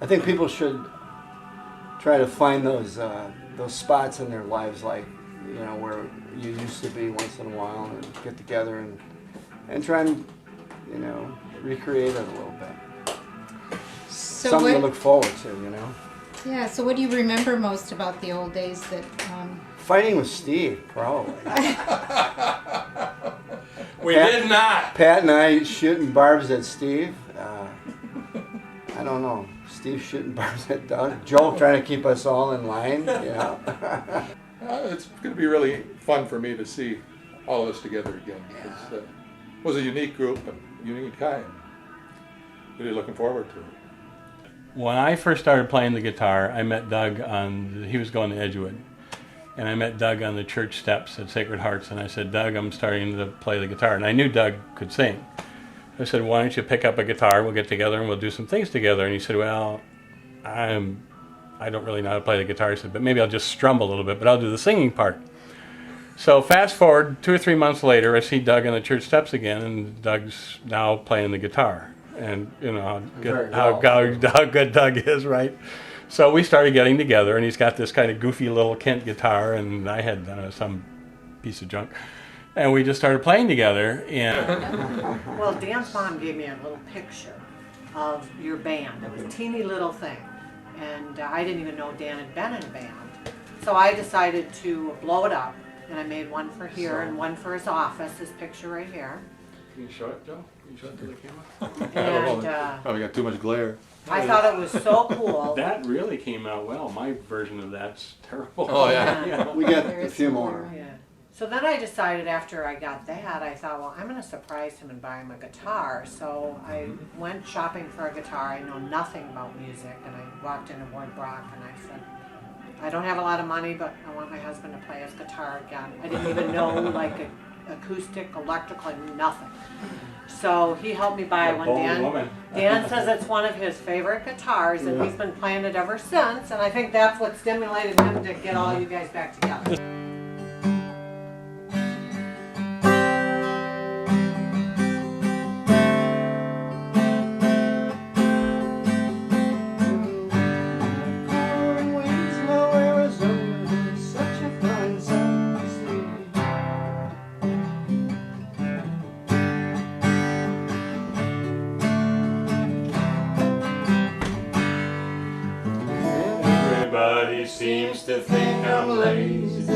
I think people should try to find those spots in their lives, like, you know, where you used to be once in a while, and get together and try and, you know, recreate it a little bit. So something to look forward to, you know. Yeah. So what do you remember most about the old days? That Fighting with Steve, probably. We did not. Pat and I shooting barbs at Steve. I don't know. Steve shooting barbs at Doug. Joe trying to keep us all in line, you know. It's going to be really fun for me to see all of us together again. Because it was a unique group, a unique time. Really looking forward to it. When I first started playing the guitar, I met Doug he was going to Edgewood. And I met Doug on the church steps at Sacred Hearts, and I said, Doug, I'm starting to play the guitar. And I knew Doug could sing. I said, why don't you pick up a guitar, we'll get together and we'll do some things together. And he said, well, I don't really know how to play the guitar. He said, but maybe I'll just strum a little bit, but I'll do the singing part. So fast forward 2 or 3 months later, I see Doug on the church steps again, and Doug's now playing the guitar. And you know how good Doug is, right? So we started getting together, and he's got this kind of goofy little Kent guitar, and I had some piece of junk. And we just started playing together. And well, Dan's mom gave me a little picture of your band. It was a teeny little thing. And I didn't even know Dan had been in a band. So I decided to blow it up. And I made one for here and one for his office, this picture right here. Can you show it, Joe? Can you show it to the camera? And Probably got too much glare. I thought it was so cool. That really came out well. My version of that's terrible. Oh, yeah. We got a few more. Yeah. So then I decided after I got that, I thought, well, I'm going to surprise him and buy him a guitar. So I went shopping for a guitar. I know nothing about music. And I walked into Ward Brock and I said, I don't have a lot of money, but I want my husband to play his guitar again. I didn't even know like acoustic, electrical, nothing. So he helped me buy one. Dan says it's one of his favorite guitars, and he's been playing it ever since. And I think that's what stimulated him to get all you guys back together. Seems to think I'm lazy.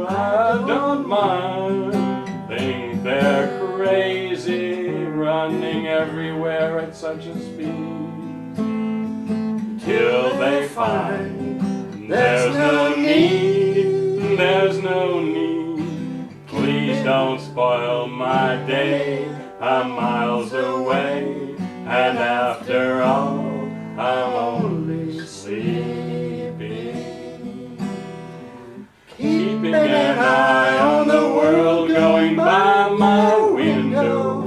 I don't mind. Think they're crazy, running everywhere at such a speed. Till they find there's no need, there's no need. Please don't spoil my day. I'm miles away, and after all, I'm only sleeping. Keeping an eye on the world going by my window.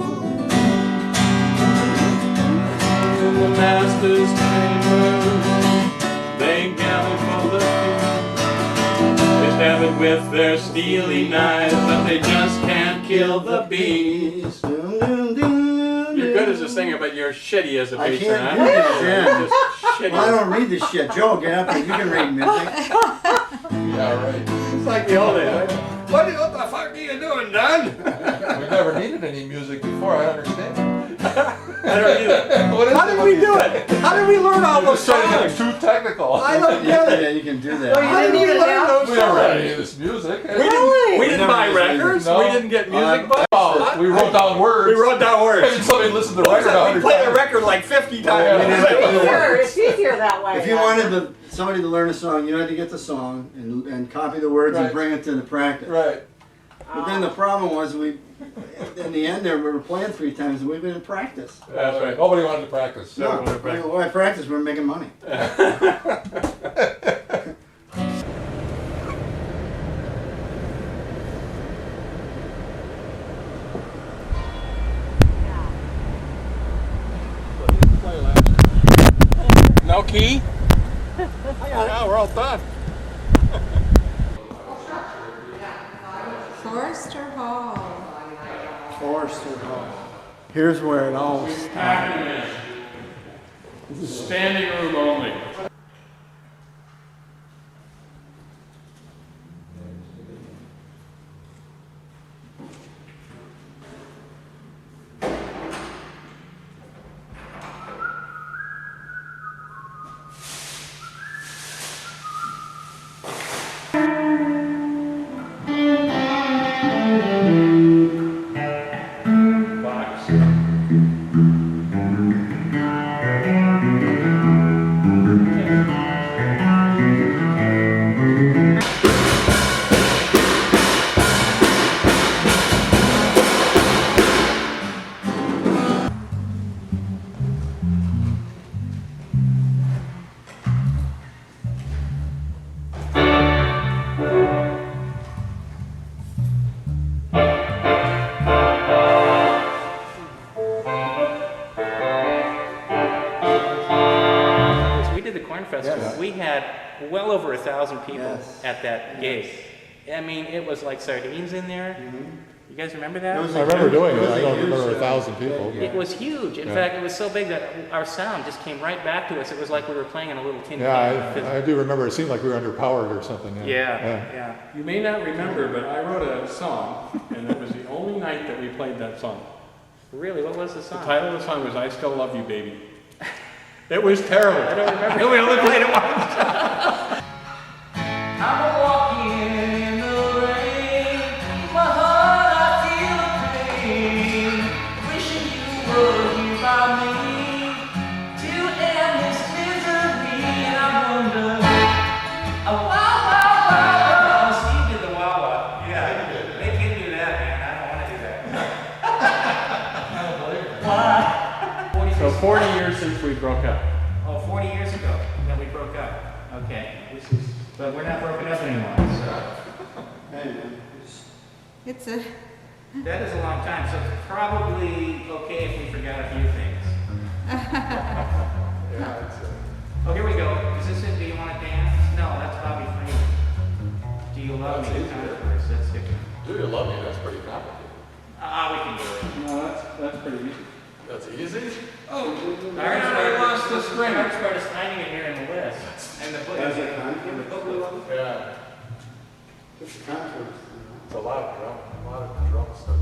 In the master's chamber, they gather for the feast. They stab it with their steely knives, but they just can't kill the beast. You're good as a singer, but you're shitty as a bass. I can't do this. Well, I don't read this shit. Joe, get up there. You can read music. Yeah, right. It's like the old days. What the fuck are you doing, Dunn? We've never needed any music before, I understand. I don't either. How did we do it? How did we learn all those songs? Too technical. I don't get it. Yeah, you can do that. Well, you didn't even know. We don't write any of this music. We didn't buy records. No. We didn't get music books. Oh, we wrote down words. We wrote down words. And somebody listened to the record 100 We played a times. record like 50 times. Yeah. It's easier that way. If you wanted somebody to learn a song, you had to get the song and copy the words and bring it to the practice. Right. But then the problem was in the end there, we were playing 3 times and we didn't practice. That's right. Nobody wanted to practice. No, why practice? We're making money. No key? Yeah, we're all done. Forster Hall. Forster Hall. Here's where it all started. Standing room only. Festival, we had well over 1,000 people at that gig. I mean, it was like sardines in there. You guys remember that? I remember doing it. I don't remember 1,000 people. It was huge. In fact, it was so big that our sound just came right back to us. It was like we were playing in a little tin can. Yeah, I do remember. It seemed like we were underpowered or something. Yeah. You may not remember, but I wrote a song, and it was the only night that we played that song. Really? What was the song? The title of the song was "I Still Love You, Baby." It was terrible. I don't remember. We only played it once. I'm walking in the rain, my heart I feel the pain, wishing you were here by me, to end this misery, and I wonder, Steve did the wah wah. Yeah, they can do that, man. I don't want to do that. Why? So 40 years since we broke up. Oh, 40 years ago that we broke up. Okay. But we're not broken up anymore, so. It's a, That is a long time, so it's probably okay if we forgot a few things. Oh, here we go. Is this it? Do you want to dance? No, that's Bobby Free. Do you love me? That's different. Do you love me? That's pretty complicated. We can do it. No, that's pretty easy. That's easy? Oh, I lost the string. I started finding it here in the list. And the book. In the book. Yeah. Just a contour. It's a lot of drum stuff.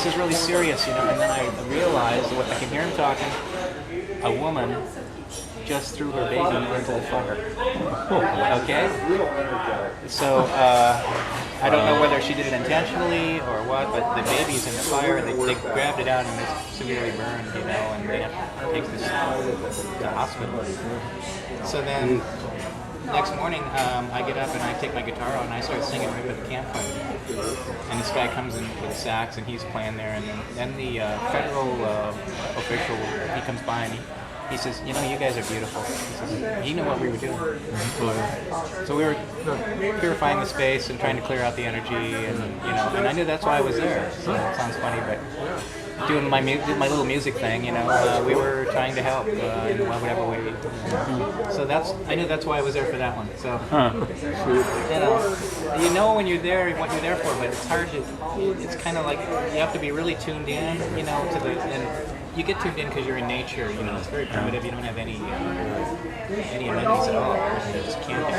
this is really serious, you know. And then I realized, I can hear him talking, a woman just threw her baby into the fire. Okay? So I don't know whether she did it intentionally or what, but the baby's in the fire, and they grabbed it out and it's severely burned, you know, and they have to take this to the hospital. So then next morning, I get up and I take my guitar out and I start singing right at the campfire. And this guy comes in with a sax and he's playing there, and then the federal official, he comes by and he says, you know, you guys are beautiful. He says, he knew what we were doing. So we were purifying the space and trying to clear out the energy, and you know, and I knew that's why I was there. So it sounds funny, but doing my little music thing, you know, we were trying to help in whatever way. So I knew that's why I was there for that one. So you know when you're there what you're there for, but it's hard to. It's kind of like you have to be really tuned in, you know, and you get tuned in because you're in nature. You know, it's very primitive. You don't have any amenities at all. You're just camping.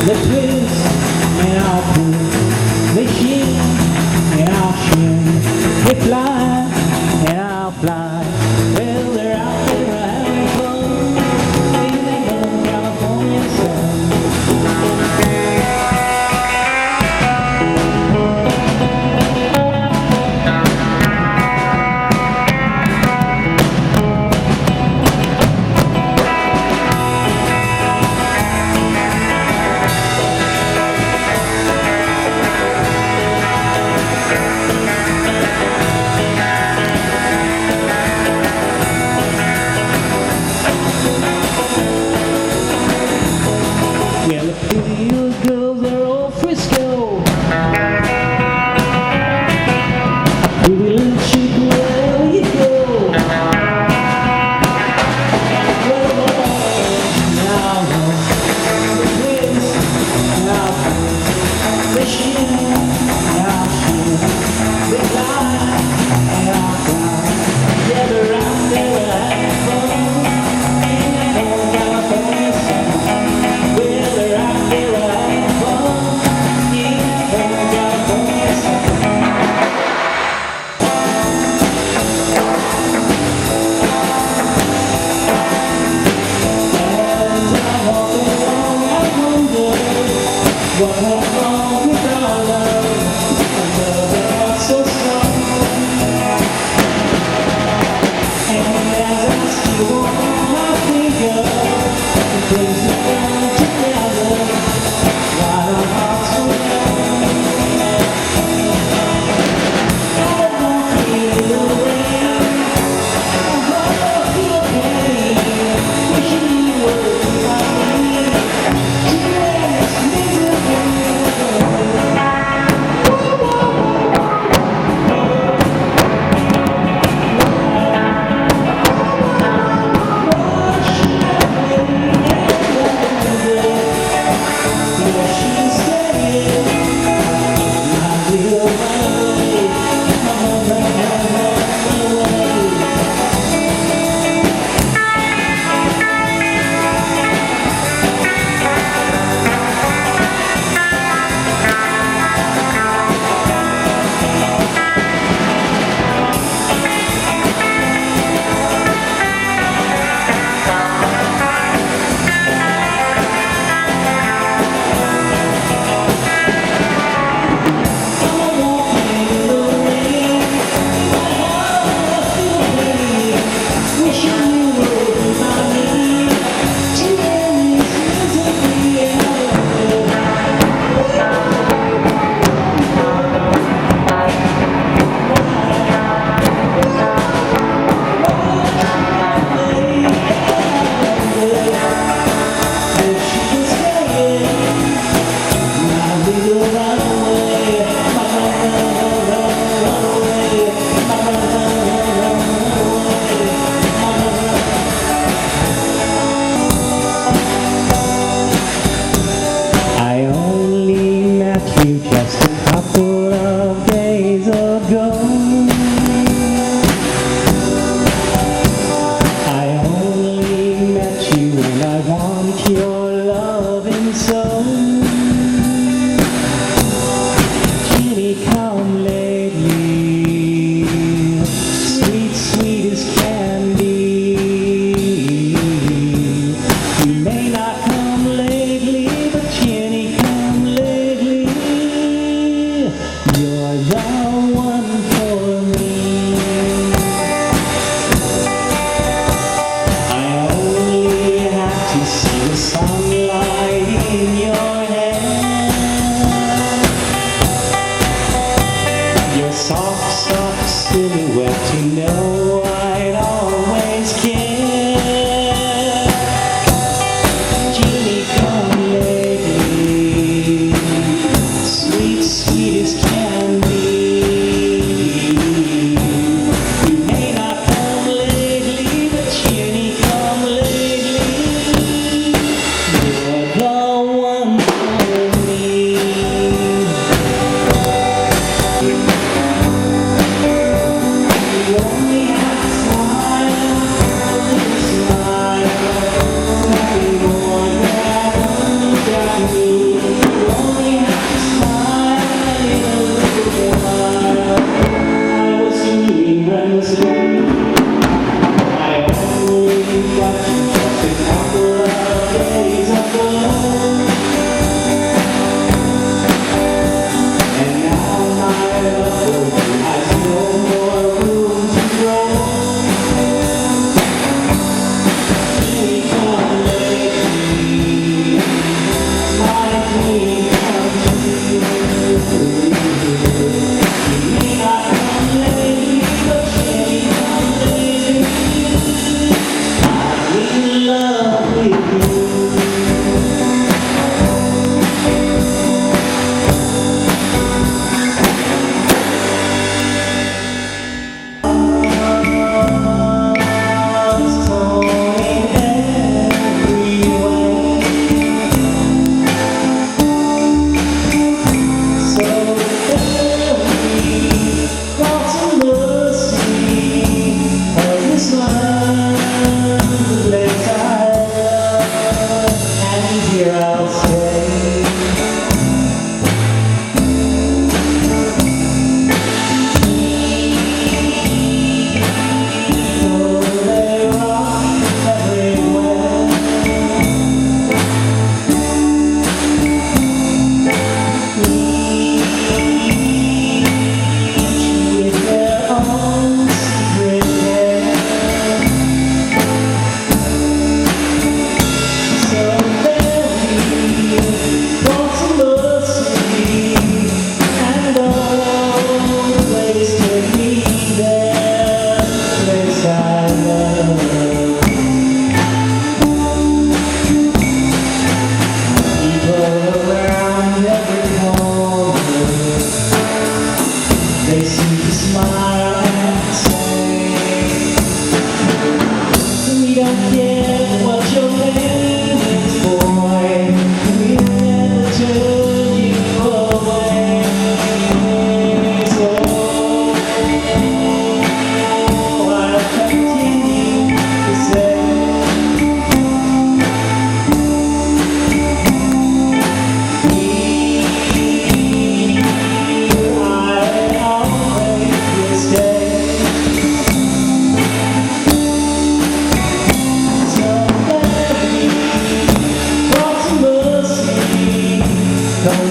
the twist, and I'll pull the shin, and I'll shin. They fly, and I'll fly. Well, they're out there having fun. Maybe they go to California sun. Well, the pretty little girls are all Frisco. Pretty little chick, wherever you go. Well, now the twist, now the shin, now shin. They fly, and I'll fly. Yeah, they're out there having fun. Ain't that no California sun? Well, they're out there having fun. Ain't that no California sun? As I walk along, I wonder what went wrong with our love. Our love that was so strong. And as I still walk along, I think of the things we've done together. Why our hearts so young. I won't feel the rain. I won't feel pain. Wishing you were by me. Today is miserable. I only met you just a couple of days ago. I only met you and I want your loving so. Jenny, come lately, sweet, sweet as candy. You may not come lately, but Jenny, come lately. You're the one for me. I only have to see the sunlight in your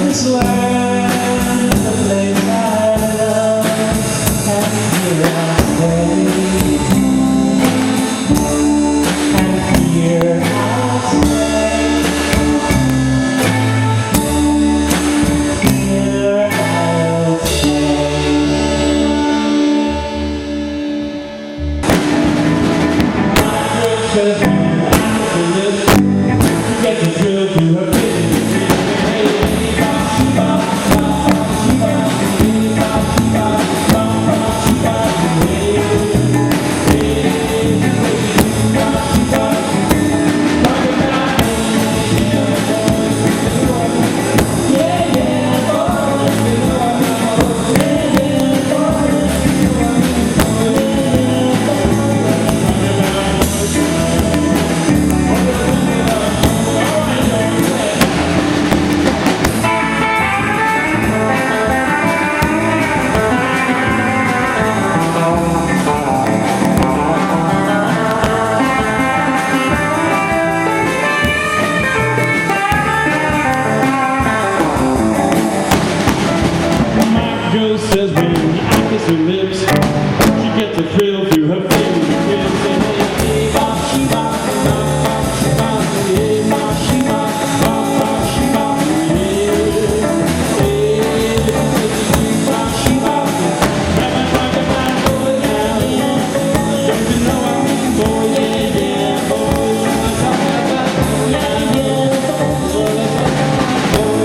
this land, the place I love, and here I stay, and here I'll stay, here I'll stay. Get the drill to her girl says when I kiss her lips, she gets a thrill through her fingers. Hey, bop, she bop, bop, bop, she bop, hey, bop, she bop, bop, bop, she bop, hey, bop, she bop. Grab my pocket, my boy, yeah, yeah, don't you know I mean, boy, yeah, yeah, boy, I'm talking about, yeah, yeah, boy,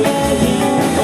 yeah, yeah, boy,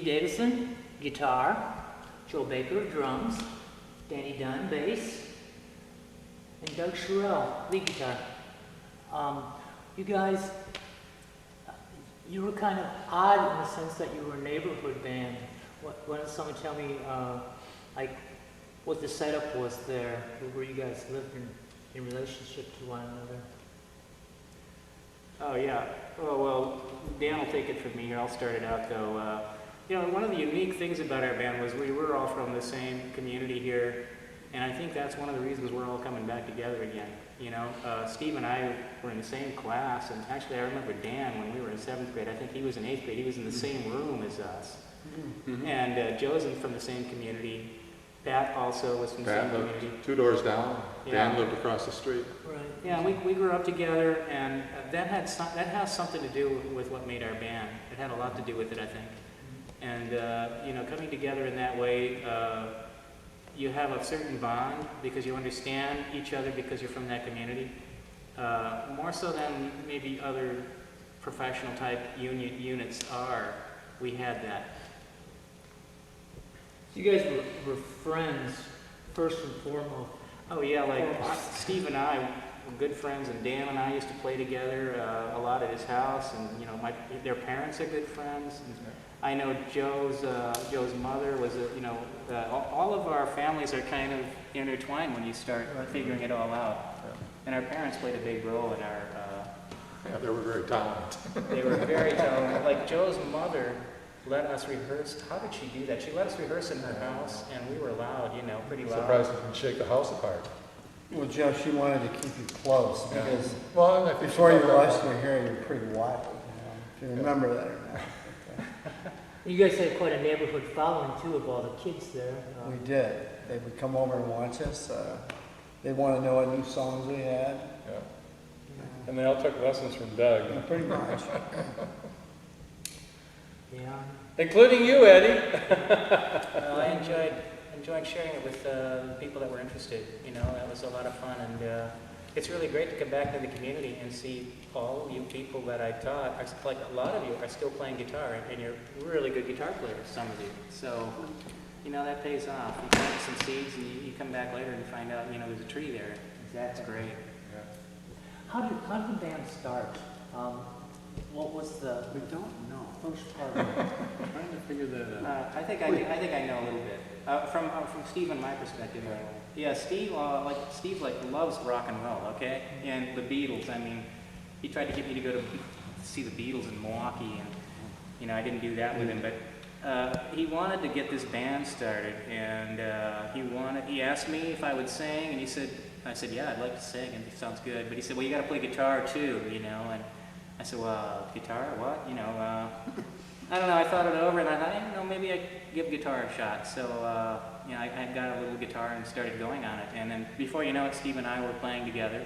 Davidson, guitar, Joe Baker, drums, Danny Dunn, bass, and Doug Scheuerell, lead guitar. You guys, you were kind of odd in the sense that you were a neighborhood band. Why don't someone tell me, like, what the setup was there, where you guys lived in relationship to one another? Oh yeah. Oh well, Dan will take it from me here. I'll start it out though. You know, one of the unique things about our band was we were all from the same community here, and I think that's one of the reasons we're all coming back together again. You know, Steve and I were in the same class, and actually I remember Dan when we were in 7th grade. I think he was in 8th grade. He was in the same room as us. And Joe's from the same community. Pat also was from the same Pat lived community. 2 doors down. Dan Yeah. lived across the street. Right. Yeah, we grew up together, and that has something to do with what made our band. It had a lot to do with it, I think. And you know, coming together in that way, you have a certain bond because you understand each other because you're from that community. More so than maybe other professional type units are. We had that. You guys were friends first and foremost. Oh yeah, like Steve and I were good friends, and Dan and I used to play together a lot at his house, and you know, their parents are good friends. And I know Joe's mother was all of our families are kind of intertwined when you start figuring it all out. And our parents played a big role in our. Yeah, they were very talented. They were very talented. Like Joe's mother let us rehearse. How did she do that? She let us rehearse in her house, and we were loud, you know, pretty loud. Surprised it didn't shake the house apart. Well, Joe, she wanted to keep you close because Well, I think before you she lost your hair, you were pretty wild. If you remember that or not. You guys had quite a neighborhood following too of all the kids there. We did. They would come over and watch us. They'd want to know what new songs we had. Yeah. And they all took lessons from Doug. Yeah, pretty much. Yeah. Including you, Eddie. I enjoyed sharing it with people that were interested. You know, that was a lot of fun, and it's really great to come back to the community and see all of you people that I taught. Like a lot of you are still playing guitar, and you're really good guitar players, some of you. So, you know, that pays off. You plant some seeds, and you come back later and find out, you know, there's a tree there. That's great. How did the band start? What was the We don't know. first part? I'm trying to figure that out. I think I know a little bit from Steve and my perspective. Yeah, Steve loves rock and roll. Okay, and the Beatles. I mean, he tried to get me to go to see the Beatles in Milwaukee, and you know, I didn't do that with him. But he wanted to get this band started, and he asked me if I would sing, and I said, yeah, I'd like to sing, and it sounds good. But he said, well, you got to play guitar too, you know, and I said, well, guitar, what? You know, I don't know. I thought it over, and I thought, you know, maybe I'd give guitar a shot. So, you know, I got a little guitar and started going on it. And then before you know it, Steve and I were playing together.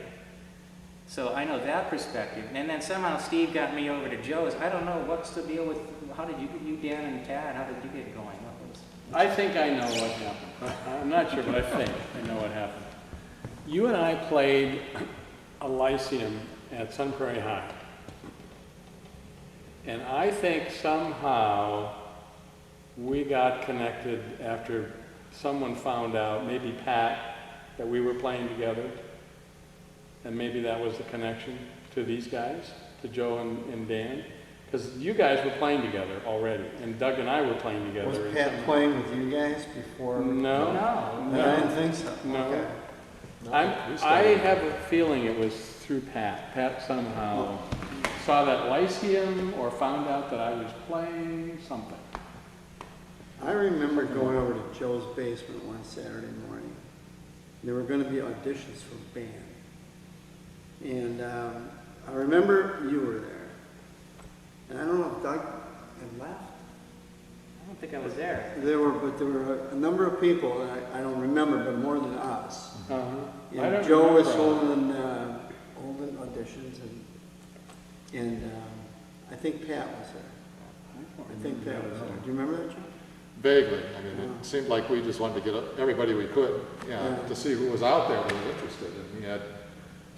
So I know that perspective. And then somehow Steve got me over to Joe's. I don't know what's the deal with, how did you Dan and Tad, how did you get going? I think I know what happened. I'm not sure, but I think I know what happened. You and I played a lyceum at Sun Prairie High. And I think somehow we got connected after someone found out, maybe Pat, that we were playing together. And maybe that was the connection to these guys, to Joe and Dan. Because you guys were playing together already, and Doug and I were playing together. Was Pat playing with you guys before? No. I didn't think so. No. Okay. I have a feeling it was through Pat. Pat somehow saw that lyceum or found out that I was playing something. I remember going over to Joe's basement one Saturday morning. There were going to be auditions for a band. And I remember you were there. And I don't know if Doug had left. I don't think I was there. There were a number of people that I don't remember, but more than us. Uh-huh. I And don't Joe was remember. holding auditions, and I think Pat was there. I think Pat was there. Do you remember that, Joe? Vaguely. I mean, it seemed like we just wanted to get everybody we could, to see who was out there that was interested. And we had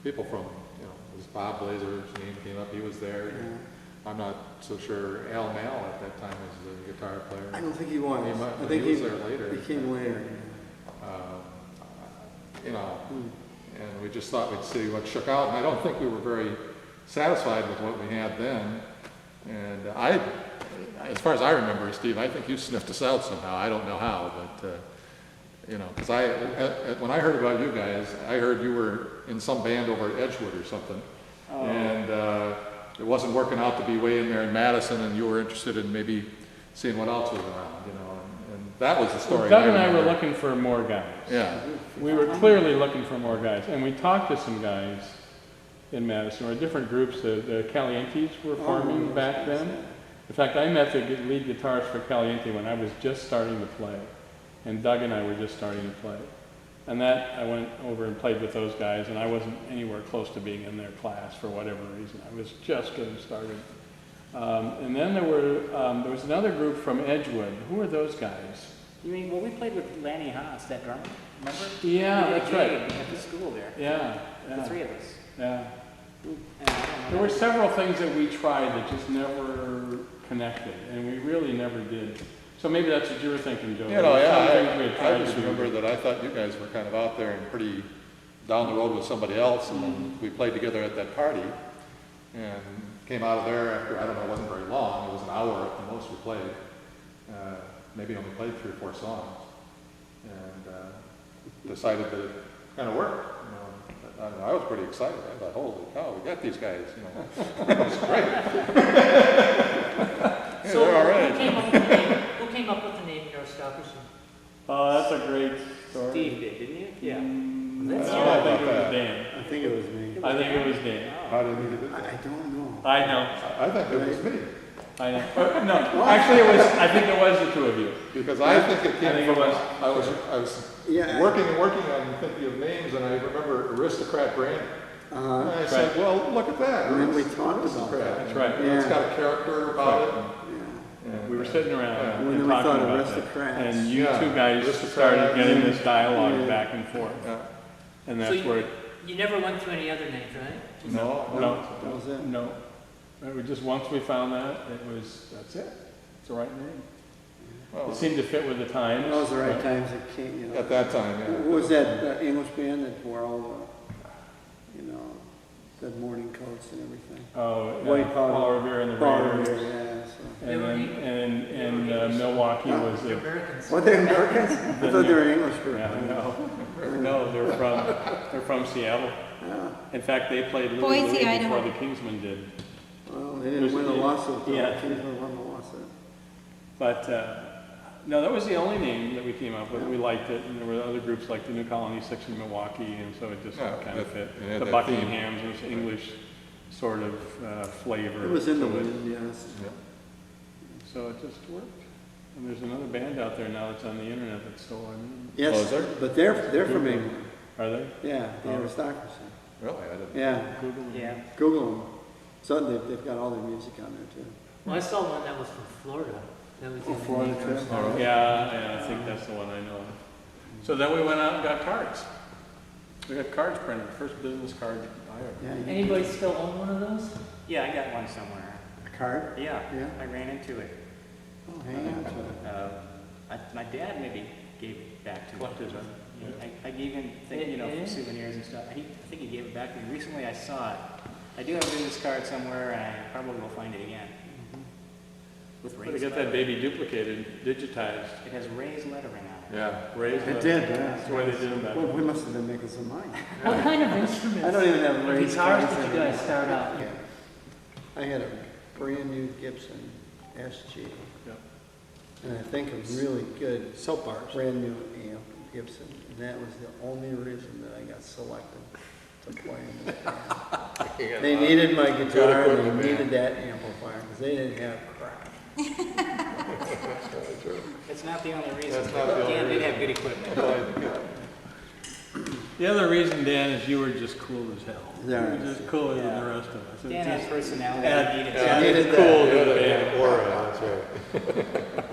people from, you know, it was Bob Blazer, his name came up, he was there. Yeah. I'm not so sure Al Mal at that time was the guitar player. I don't think he was. I He think was there later. He came later. You know, and we just thought we'd see what shook out. And I don't think we were very satisfied with what we had then. And as far as I remember, Steve, I think you sniffed us out somehow. I don't know how, but you know, because when I heard about you guys, I heard you were in some band over at Edgewood or something, and it wasn't working out to be way in there in Madison, and you were interested in maybe seeing what else was around, you know. And that was the story. Doug and I were remember. looking for more guys. Yeah. We were clearly looking for more guys, and we talked to some guys in Madison, or different groups. The Calientes were forming back then. In fact, I met the lead guitarist for Caliente when I was just starting to play, and Doug and I were just starting to play. And that, I went over and played with those guys, and I wasn't anywhere close to being in their class for whatever reason. I was just getting started. And then there was another group from Edgewood. Who were those guys? You mean, well, we played with Lanny Haas, that drummer, remember? Yeah, We did a that's gig right. at the school there. Yeah, The yeah, three of us. yeah. And I don't know. There were several things that we tried that just never connected, and we really never did. So maybe that's what you were thinking, Joe. You know, There were some things we yeah, had I tried just to do. remember that I thought you guys were kind of out there and pretty down the road with somebody else, and then we played together at that party, and came out of there after, I don't know, it wasn't very long, it was an hour at the most we played. Maybe only played 3 or 4 songs, and decided that it kind of worked. You know. I was pretty excited. I thought, holy cow, we got these guys. You know, it was great. Yeah, So they're all who right. came up with the name? Who came up with the name Aristocracy? Oh, that's a great story. Steve did, didn't you? Yeah. No, That's I think it was Dan. I think it was me. I think it was Dan. How did we do I that? don't know. I know. I think it was me, I know. No, actually, I think it was the two of you. because I think it I came think it from, was. I was Yeah. working on thinking of names, and I remember Aristocrat Brand. And Uh-huh. I said, well, look at that. And then we It's talked about Aristocrat. That's right. You know, It's Yeah. got a character about it. Yeah. And, We were sitting around Yeah. And and then we talking thought about that. aristocrats. And you Yeah, two guys aristocrats. started getting this dialogue Yeah. back and forth. Yeah. And So that's you- where it, You never went through any other names, right? No, no, That was it. no. It was just once we found that, that's it. It's the right name. Well, It seemed to fit with the times. That was the right but- times that came, you know. at that time, Who yeah. was that English band that wore all the, you know, the morning coats and everything? Oh, White powder. Paul Revere and the Paul Raiders. Revere, yeah, so. And then, Milwaukee was the, Americans. What, they're Americans? I thought they were English group. yeah, no, they're from Seattle. Yeah, In fact, they played Louis Boise, Louis before Idaho. the Kingsmen did. well, they didn't win the lawsuit, though. Yeah. Kingsman won the lawsuit. But, no, that was the only name that we came up with. We liked it, and there were other groups like the New Colony Six in Milwaukee, and so it just Yeah, kind of fit. it had The that theme. Buckinghams, it was English sort of flavor. It was in the to it. wind, yes. So it just worked. And there's another band out there now that's on the internet that's still on. Oh, Yes, is there? but they're from England. Are they? Yeah, the Oh. Aristocracy. Really, I didn't. Yeah, Google. Yeah. Google them. So they've got all their music on there too. Well, I saw one that was from Florida. That was Oh, in the Florida name trip. Aristocracy. Yeah, I think that's the one I know of. So then we went out and got cards. We got cards printed, first business card I ever. Yeah, you- Anybody still own one of those? Yeah, I got one somewhere. A card? Yeah, Yeah. I ran into it. Oh, hang on to it. My dad maybe gave it back to me. Collector's item. I gave him, Yeah. souvenirs and stuff. I think he gave it back to me. Recently I saw it. I do have a business card somewhere, and I probably will find it again. With But I Ray's got that lettering. baby duplicated, digitized. It has Ray's lettering on it. Yeah, raised. It did, yeah. That's the way they did them back Well, then. we must have been making some money. What kind of I instruments? don't even have raised Guitars cards did you anymore. guys start out? Yeah. I had a brand new Gibson SG. Yep. And I think a really good Soap bars. brand new amp Gibson. And that was the only reason that I got selected to play in this band. They needed my guitar and they needed that amplifier because they didn't have crap. It's not the only reason. That's not the only Dan did reason. have good equipment. The other reason, Dan, is you were just cool as hell. Yeah. You were just cooler than Yeah. the rest of us. It Dan has just personality. add- He needed Yeah. to- needed added cool that. to the band. Aura, that's right.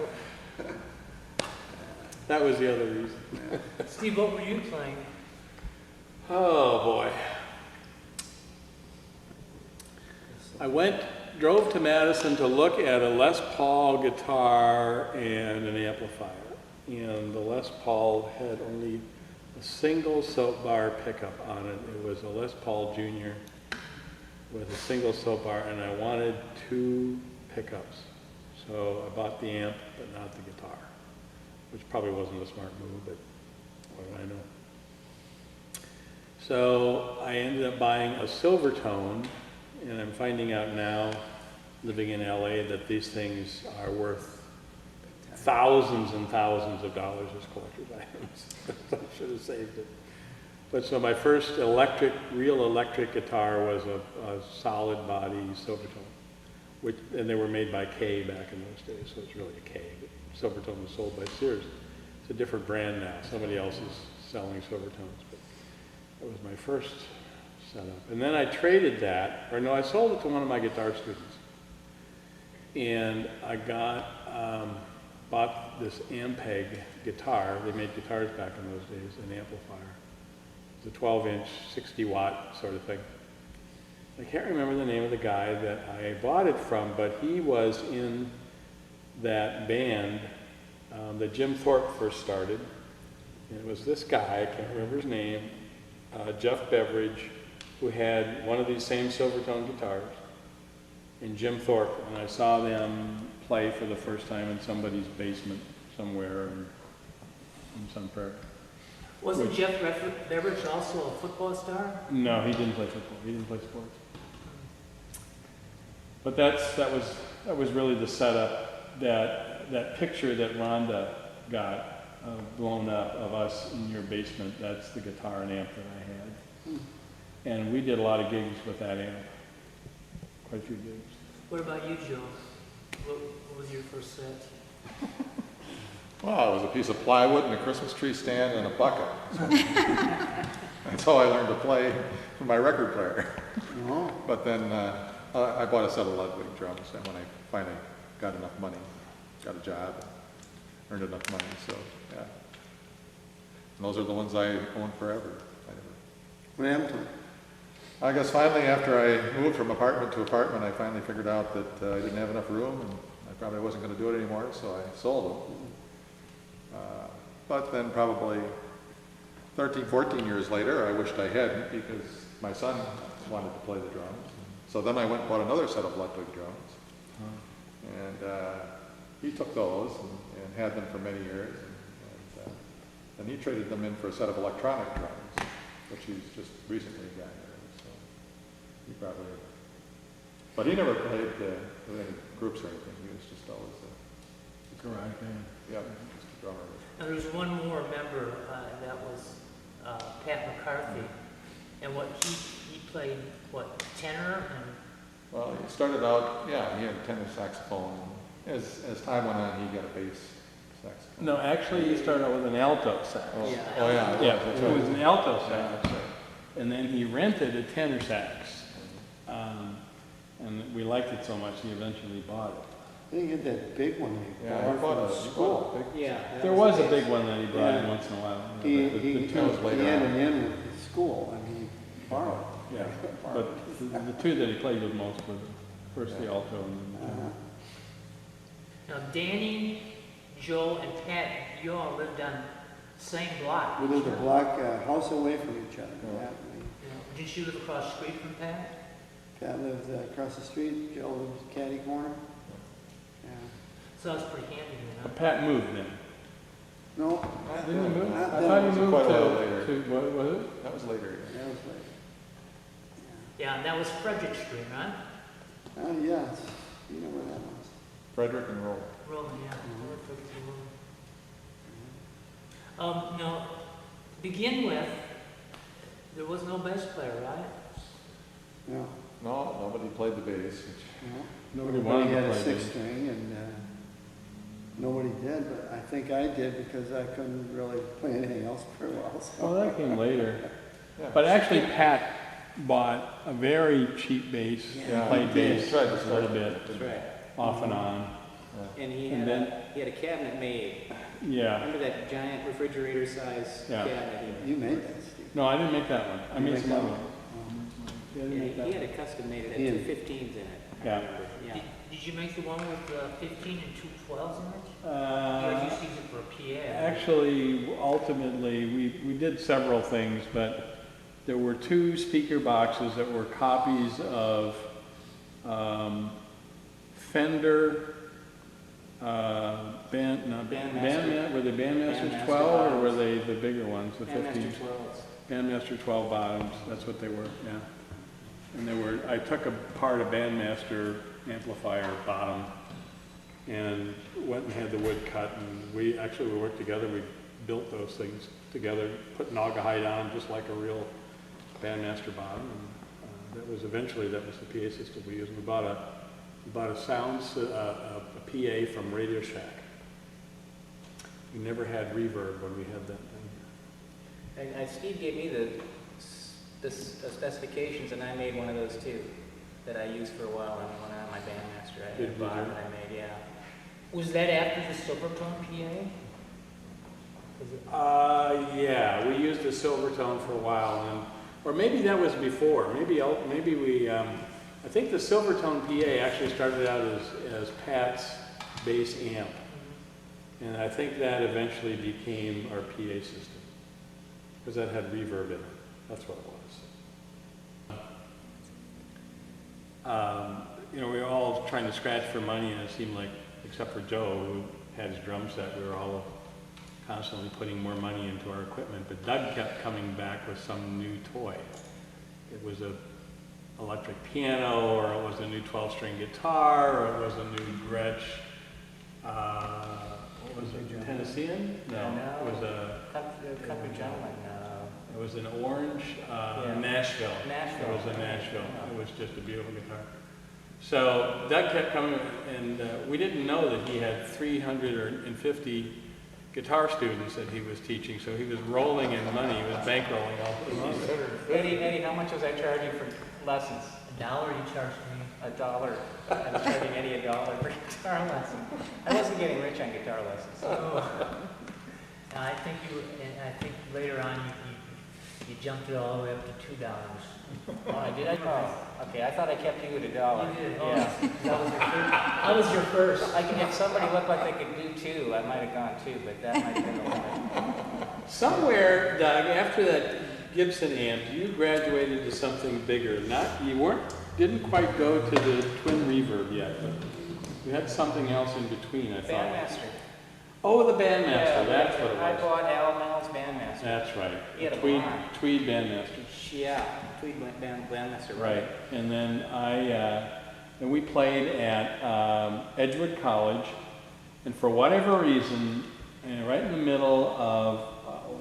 That was the other reason. Steve, what were you playing? Oh, boy. I drove to Madison to look at a Les Paul guitar and an amplifier. And the Les Paul had only a single soap bar pickup on it. It was a Les Paul Jr. with a single soap bar, and I wanted 2 pickups. So I bought the amp, but not the guitar, which probably wasn't a smart move, but what do I know? So I ended up buying a Silvertone, and I'm finding out now, living in LA, that these things are worth thousands and thousands of dollars as collector's items. I should have saved it. But so my first real electric guitar was a solid body Silvertone, and they were made by Kay back in those days, so it's really a Kay. But Silvertone was sold by Sears. It's a different brand now. Somebody else is selling Silvertones, but that was my first setup. And then I traded that, or no, I sold it to one of my guitar students. And I bought this Ampeg guitar. They made guitars back in those days, an amplifier. It's a 12-inch, 60-watt sort of thing. I can't remember the name of the guy that I bought it from, but he was in that band that Jim Thorpe first started. And it was this guy, I can't remember his name, Jeff Beveridge, who had one of these same Silvertone guitars, and Jim Thorpe. And I saw them play for the first time in somebody's basement somewhere in Sun Prairie. Wasn't Jeff Beveridge also a football star? No, he didn't play football. He didn't play sports. But that was really the setup. That picture that Rhonda got blown up of us in your basement. That's the guitar and amp that I had. And we did a lot of gigs with that amp. Quite a few gigs. What about you, Joe? What was your first set? Well, it was a piece of plywood and a Christmas tree stand and a bucket. So that's how I learned to play my record player. Oh. But then I bought a set of Ludwig drums, and when I finally got enough money, got a job, earned enough money, so yeah. And those are the ones I owned forever. What happened to it? I guess finally, after I moved from apartment to apartment, I finally figured out that I didn't have enough room, and I probably wasn't going to do it anymore, so I sold them. But then probably 13, 14 years later, I wished I hadn't, because my son wanted to play the drums. So then I went and bought another set of Ludwig drums. And he took those and had them for many years. And he traded them in for a set of electronic drums, which he's just recently gotten. So he probably, but he never played with any groups or anything. He was just always a Garage band. yeah, just a drummer. Now, there's one more member, that was Pat McCarthy. And what he played, what, tenor? And Well, he started out, yeah, he had a tenor saxophone. As time went on, he got a bass saxophone. No, actually, he started out with an alto sax. Oh, Yeah. oh yeah. Yeah, that's it right. was an alto sax. And then he rented a tenor sax. And we liked it so much, he eventually bought it. I think he had that big one that he Yeah, he bought bought from a school. big. yeah. There was a big one that he brought in Yeah. once in a while. He that was later had on. it in with the school, and he borrowed. Yeah, but the two that he played with most were first the alto and then the tenor. Now, Danny, Joe, and Pat, you all lived on the same block. We lived a block, house away from each other. Yeah. Yeah. Didn't you live across the street from Pat? Pat lived across the street, Joe lived caddy corner. Yeah. So that was pretty handy, you know? Pat moved then. No, Didn't he move? Not I then. thought he moved Quite a while later. to, what was it? That was later. that was later. Yeah, and that was Frederick Street, right? Yes, you know where that was. Frederick and Roll. Rolling, yeah. Now, to begin with, there was no bass player, right? No, No, nobody played the bass. no. Nobody wanted to had a play six bass. string, and nobody did, but I think I did because I couldn't really play anything else very well. So. Oh, that came later. Yeah. But actually, Pat bought a very cheap bass Yeah, and played he bass tried to a start little bit, That's right. off and on. And he And had a cabinet made. Yeah. Remember that giant refrigerator size Yeah. cabinet? You made that, Steve. No, I didn't make that one. I You made make some that other one? ones. Yeah, I He, didn't make that he had one. a custom made. It He had had- two 15s in it. I Yeah. remember. Yeah. Did you make the one with 15 and 2 12s in it? You Uh, used to use it for a PA. Actually, ultimately, we did several things, but there were two speaker boxes that were copies of Fender were they Bandmasters Bandmaster 12 or were bottoms. they the bigger ones, the Bandmaster 15? 12s. Bandmaster 12 bottoms, that's what they were, yeah. And I took apart a Bandmaster amplifier bottom and went and had the wood cut, and we worked together. We built those things together, put naugahyde on just like a real bandmaster bottom, and that was the PA system we used. We bought a PA from Radio Shack. We never had reverb when we had that thing. And Steve gave me the specifications, and I made one of those too, that I used for a while on my Bandmaster. I had a bottom that I made, yeah. Was that after the Silvertone PA? Yeah, we used a Silvertone for a while, or maybe that was before. Maybe we. I think the Silvertone PA actually started out as Pat's bass amp, and I think that eventually became our PA system because that had reverb in it. That's what it was. We were all trying to scratch for money, and it seemed like, except for Joe, who had his drum set, we were all constantly putting more money into our equipment. But Doug kept coming back with some new toy. It was a electric piano, or it was a new 12-string guitar, or it was a new Gretsch. What was it? Tennessean? No, it was a country gentleman. It was an orange Nashville. Nashville. It was a Nashville. It was just a beautiful guitar. So Doug kept coming, and we didn't know that he had 350 guitar students that he was teaching. So he was rolling in money. He was bankrolling all these. Eddie, how much was I charging for lessons? $1 you charged me. $1. I was charging Eddie $1 for guitar lesson. I wasn't getting rich on guitar lessons. And I think later on you jumped it all the way up to $2. Oh, did I? Oh, okay. I thought I kept you at $1. You did. Yeah. That was your first. If somebody looked like they could do 2, I might have gone 2, but that might have been the limit. Somewhere, Doug, after that Gibson amp, you graduated to something bigger. Didn't quite go to the twin reverb yet, but you had something else in between, I thought. Bandmaster. Oh, the Bandmaster, Yeah, that's what it I was. bought Al Mellon's Bandmaster. That's right. He had a Tweed barn. Bandmaster. Yeah, Tweed Bandmaster. Right, and then and we played at Edgewood College, and for whatever reason, right in the middle of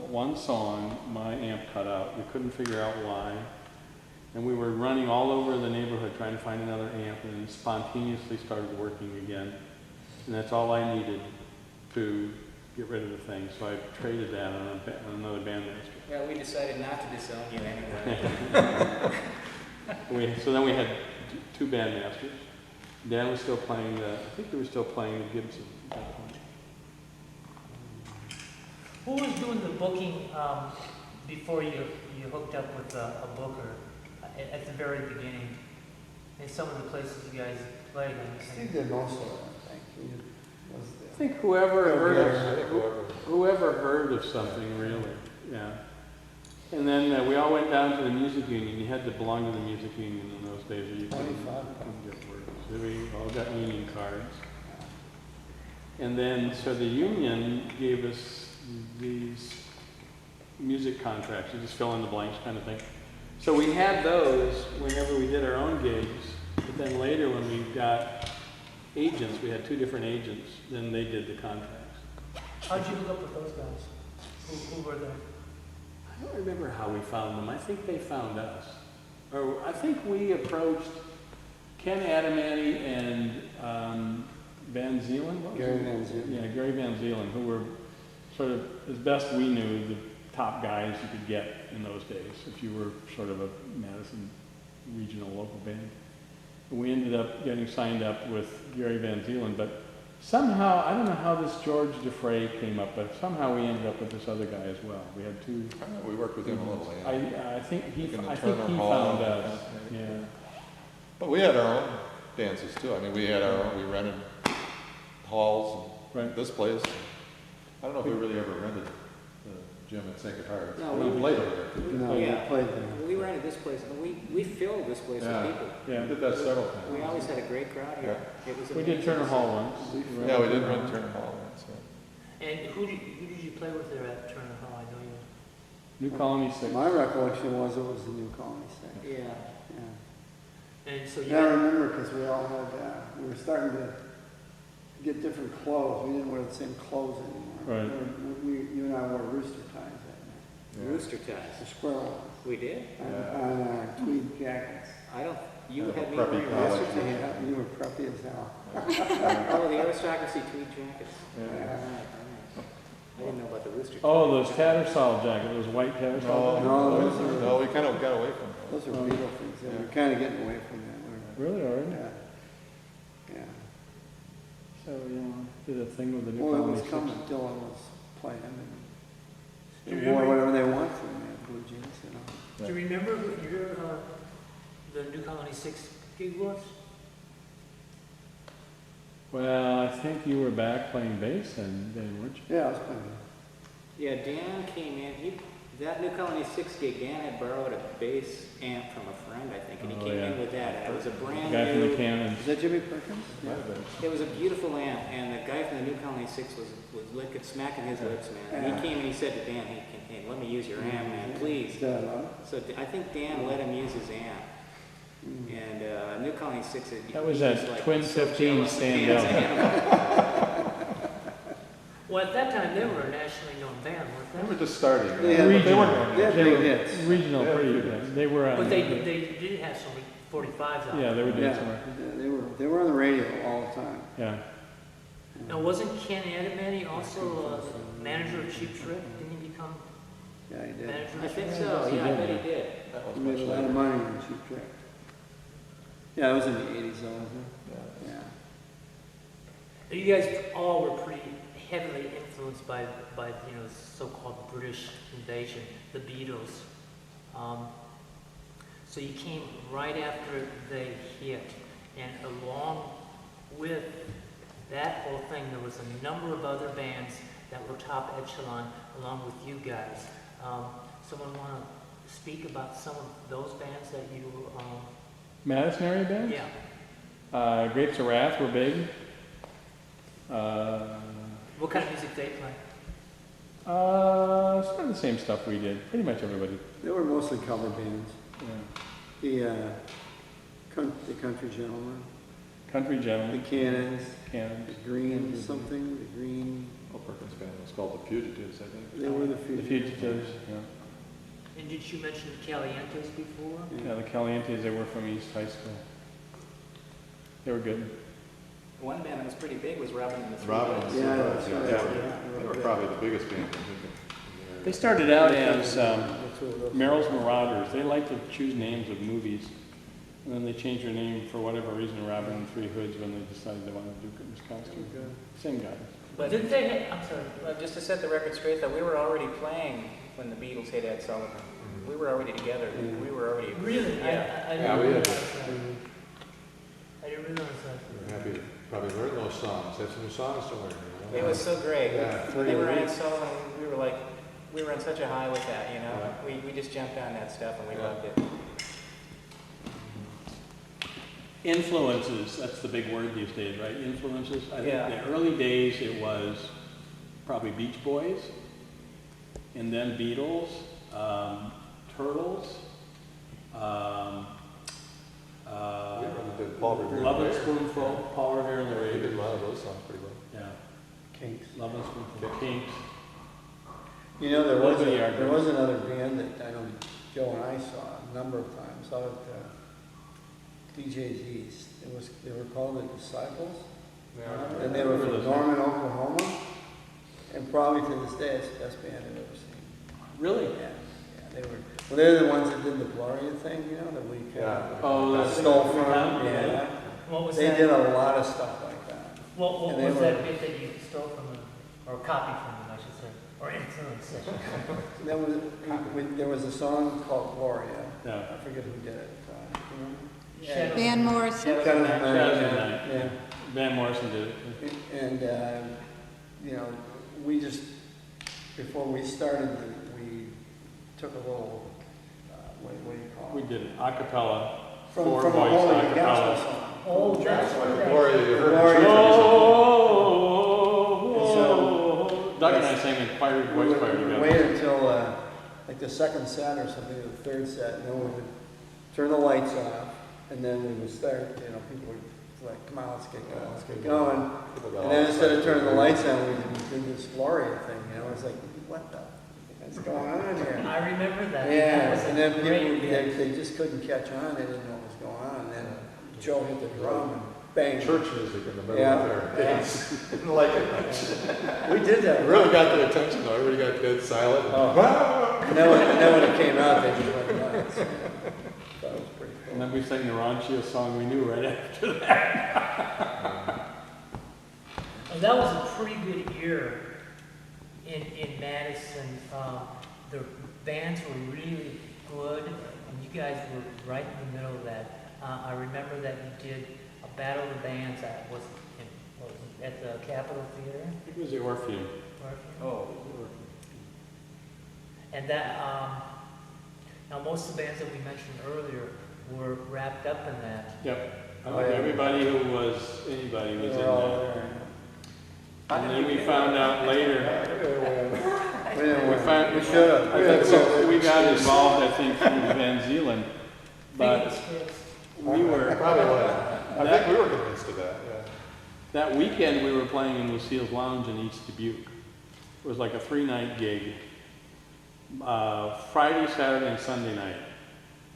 one song, my amp cut out. We couldn't figure out why, and we were running all over the neighborhood trying to find another amp, and it spontaneously started working again, and that's all I needed to get rid of the thing, so I traded that on another Bandmaster. Well, we decided not to disown you anyway. So then we had 2 Bandmasters. Dan was still playing I think we were still playing the Gibson at that point. Who was doing the booking before you hooked up with a booker at the very beginning? In some of the places you guys played. Steve did most of it, I think. I think whoever heard of something, really, yeah. And then we all went down to the music union. You had to belong to the music union in those days, or you couldn't get work. So we all got union cards. And then, so the union gave us these music contracts. You just fill in the blanks kind of thing. So we had those whenever we did our own gigs, but then later when we got agents, we had 2 different agents, then they did the contracts. How'd you hook up with those guys? Who were they? I don't remember how we found them. I think they found us. Or I think we approached Ken Adamany and Van Zeelen. Gary Van Zeelen. Yeah, Gary Van Zeelen, who were sort of, as best we knew, the top guys you could get in those days if you were sort of a Madison regional local band. And we ended up getting signed up with Gary Van Zeelen, but somehow, I don't know how this George DeFray came up, but somehow we ended up with this other guy as well. We had 2. We worked with him a little later. I think he Like in the found Turner Hall. us. Yeah. But we had our own dances too. I mean, we rented halls and Right. this place. I don't know if we really ever rented the gym at St. Gothard. No, we played over there. No, we played there. We rented this place, and we filled this place with people. Yeah. We did that several times. We always had a great crowd here. It was We did amazing. Turner Hall once. Yeah, we did run Turner Hall once. Yeah. And who did you play with there at Turner Hall? I know you. New Colony 6. My recollection was it was the New Colony Six. Yeah. Yeah. And so you. Yeah, I remember because we all had, we were starting to get clothes. We didn't wear the same clothes anymore. Right. You and I wore rooster ties that night. Rooster ties. The squirrel ones. We did? On our tweed jackets. I don't, you Yeah, had me preppy wearing college. rooster ties. Yeah, you were preppy as hell. Oh, the aristocracy tweed jackets. Yeah. I didn't know about the rooster ties. Oh, those tattersall jackets, those white tattersall jackets. No, No, we kind of got away from those those. are Beatle things. Yeah, we're kind of getting away from that. Really, all right. Yeah. Yeah. So, you know, did a thing with the new Well, it Colony was 6. coming. Dylan was playing, and Do you they wore remember- whatever they want from me, blue jeans, you know. Do you remember what your, the New Colony 6 gig was? Well, I think you were back playing bass then, weren't you? Yeah, I was playing. Yeah, Dan came in, that New Colony 6 gig, Dan had borrowed a bass amp from a friend, I think, and he Oh, came yeah. in with that. It was a brand Guy from the new, Cannons. Is that Jimmy Perkins? Might have been. it was a beautiful amp, and the guy from the New Colony 6 was licking, smacking his lips, man. And he came and he said to Dan, hey, let me use your amp, man, please. So I think Dan let him use his amp. And New Colony 6, That was he that like Twin so 15 jealous of stand Dan's out. amp. Well, at that time, they were a nationally known band, weren't They they? were just starting. Yeah, but they weren't. They had They big were hits. regional, Yeah, pretty big good. hits. They were on. But they did have some 45s out. Yeah, they were doing Yeah, some records. they were on the radio all the time. Yeah. Now, wasn't Ken Adamany also manager of Cheap Trick? Didn't he become Yeah, he did. manager of I Cheap think Trick? so, yeah, I bet he did. That was He made much a lot of later. money on Cheap Trick. Yeah, it was in the 80s, though, wasn't Yeah. it? Yeah. You guys all were pretty heavily influenced by so-called British invasion, the Beatles. So you came right after they hit, and along with that whole thing, there was a number of other bands that were top echelon along with you guys. Someone want to speak about some of those bands that you? Madison area band? Yeah. Grapes of Wrath were big. What kind of music they play? Some of the same stuff we did. Pretty much everybody. They were mostly cover bands. Yeah. The Country Gentlemen, Country the Gentlemen, Cannons, Cannons. the Green something, the Green. Oh, Perkins band was called the Fugitives, I think. They were the The Fugitives. Fugitives. Yeah. And did you mention the Calientes before? Yeah, the Calientes. They were from East High School. They were good. One band that was pretty big was Robin and the Three Robin. Boys. Yeah, that's right. They were probably the biggest band. I think. They started out as Merrill's Marauders. They liked to choose names of movies, and then they changed their name for whatever reason, Robin and Three Hoods, when they decided they wanted to do Christmas costume. Same guy. But Didn't they? I'm sorry. just to set the record straight, though, we were already playing when the Beatles hit Ed Sullivan. We were already together. We were already. Really? Yeah. I Yeah, didn't we had realize that. that. I didn't realize that. We're happy to probably learn those songs, have some new songs to learn. You know? It was so great. Yeah. When they were Ed Sullivan, we were on such a high with that, you know? We just jumped on that stuff and we loved it. Influences, that's the big word these days, right? Influences. I think Yeah. in the early days it was probably Beach Boys, and then Beatles, Turtles, We did Paul Revere. Love and Spoonful, Paul Revere and the We did a Raiders. lot of those songs pretty well. Yeah, Kinks. Love and Spoonful, Kinks. You know, there Little was, bit of there Yardbirds. was another band that I know Joe and I saw a number of times out at DJ's East. They were called the Disciples, and they were from Norman, Oklahoma, and probably to this day it's the best band I've ever seen. Really? Yeah, they were. Well, they're the ones that did the Gloria thing, you know, that we kind of Oh, stole from. Yeah. Yeah, What was they that? did a lot of stuff like that. What and they was were- that bit that you stole from them, or copied from them, I should say, or influenced? I should say. There was a song called Gloria. Yeah. I forget who did it. Shadows. Van Morrison. Shadows of Shadows of Night, Night. yeah. Van Morrison did it. And, you know, we just, before we started, we took a little, what do you call We it? did it a cappella, From four a voice holy a gospel cappella. song. Oh, that's right. Gloria, you heard Gloria. it. Oh, Doug and I sang in choir, We voice choir would together. wait until, like the second set or something, or the third set, and then we would turn the lights off, and then we would start, you know, people would like, come on, let's get going. And then instead of turning the lights on, we did this Gloria thing, you know, it's like, what the, what's going on here? I remember that. Yeah, That was a and then people, great bit. they just couldn't catch on, they didn't know what was going on, and then Joe hit the drum and bang. Church music in the middle Yeah. of there. Kids didn't like it much. We did that. It really got their attention though. Everybody got dead silent. And then when it came out, they just went nuts. Yeah. That was pretty cool. And then we sang the raunchiest song we knew right after that. And that was a pretty good year in Madison. The bands were really good, and you guys were right in the middle of that. I remember that you did a Battle of the Bands that was at the Capitol Theater. It was the Orpheum. Oh. And that, now most of the bands that we mentioned earlier were wrapped up in that. Yep. Everybody who was, anybody was in all that. there. And then we found out later, We should have. I think so we got involved, I think, through Van Zealand, but we were, Probably was. I think we were convinced of that, yeah. that weekend we were playing in Lucille's Lounge in East Dubuque. It was like a 3-night gig. Friday, Saturday, and Sunday night.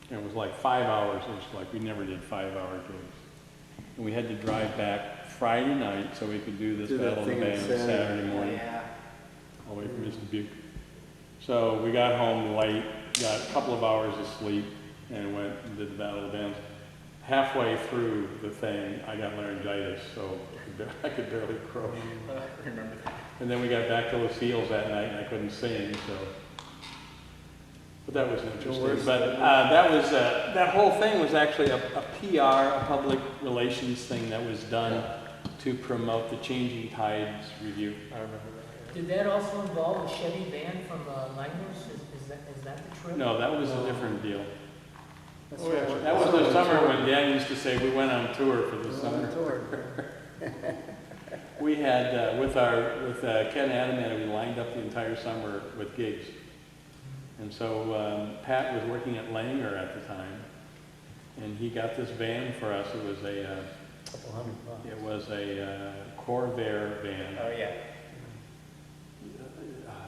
And it was like 5 hours. It was like we never did 5-hour gigs. And we had to drive back Friday night so we could do this Do that Battle of the thing on Bands Saturday. Saturday morning, Yeah. all the way from East Dubuque. So we got home late, got a couple of hours of sleep, and went and did the Battle of the Bands. Halfway through the thing, I got laryngitis, so I could barely crow. I remember that. And then we got back to Lucille's that night, and I couldn't sing, so. But that was interesting. But that was that whole thing was actually a PR, a public relations thing that was done to promote the Changing Tides review. I remember that. Did that also involve a Chevy van from Langley's? Is that the trip? No, that was a different deal. That's Oh, yeah. right. That was the summer when Dad used to say we went on tour for the summer. We had with Ken Adamant, we lined up the entire summer with gigs. And so Pat was working at Langer at the time, and he got this van for us. It was a Corvair van. Oh, yeah.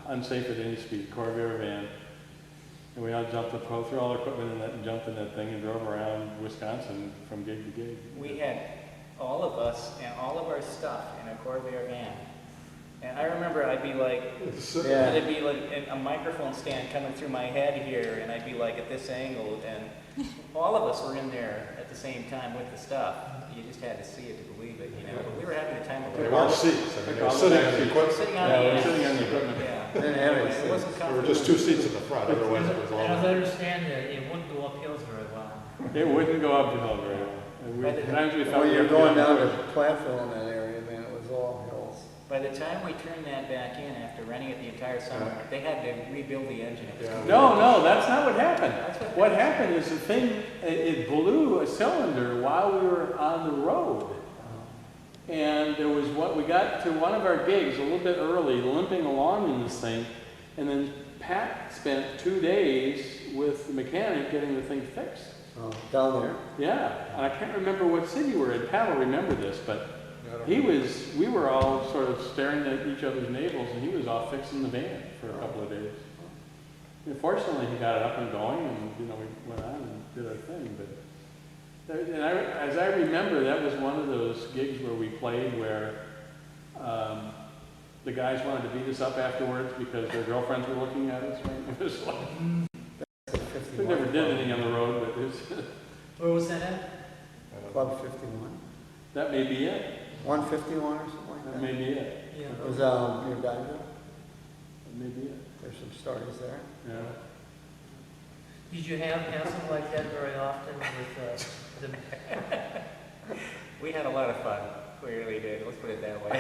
Unsafe at any speed, Corvair van. And we all jumped up, threw all our equipment in that, and jumped in that thing and drove around Wisconsin from gig to gig. We had all of us and all of our stuff in a Corvair van. And I remember I'd be like, Yeah. there'd be like a microphone stand coming through my head here, and I'd be like at this angle, and all of us were in there at the same time with the stuff. You just had to see it to believe it, you know. But we were having the time of There our were lives. seats, I mean, they were sitting on the equipment. Sitting on Yeah, the we were sitting on the equipment. Yeah. Didn't have any It wasn't There were comfortable. just 2 seats in the front, otherwise it was all. And as I understand that it wouldn't go up hills very well. It wouldn't go up the hill very well. And By the- times we felt When we you're had to going get down on to Platteville in that area, man, it was all hills. By the time we turned that back in after running it the entire summer, they had to rebuild the engine. It was Yeah. No, that's not what happened. What happened is the thing, it blew a cylinder while we were on the road. And there was we got to one of our gigs a little bit early, limping along in this thing, and then Pat spent 2 days with the mechanic getting the thing fixed. Oh, down there. Yeah, and I can't remember what city we're in. Pat will remember this, but we were all sort of staring at each other's navels, and he was off fixing the van for a couple of days. And fortunately, he got it up and going, and we went on and did our thing. But as I remember, that was one of those gigs where we played where the guys wanted to beat us up afterwards because their girlfriends were looking at us. Right? It was like we never did anything on the road, but it was Where was that at? Club 51. that may be it. 151 or something like That that. may be it. Yeah. It was near Dunn. That may be it. There's some stories there. Yeah. Did you have something like that very often with the? We had a lot of fun. We really did. Let's put it that way.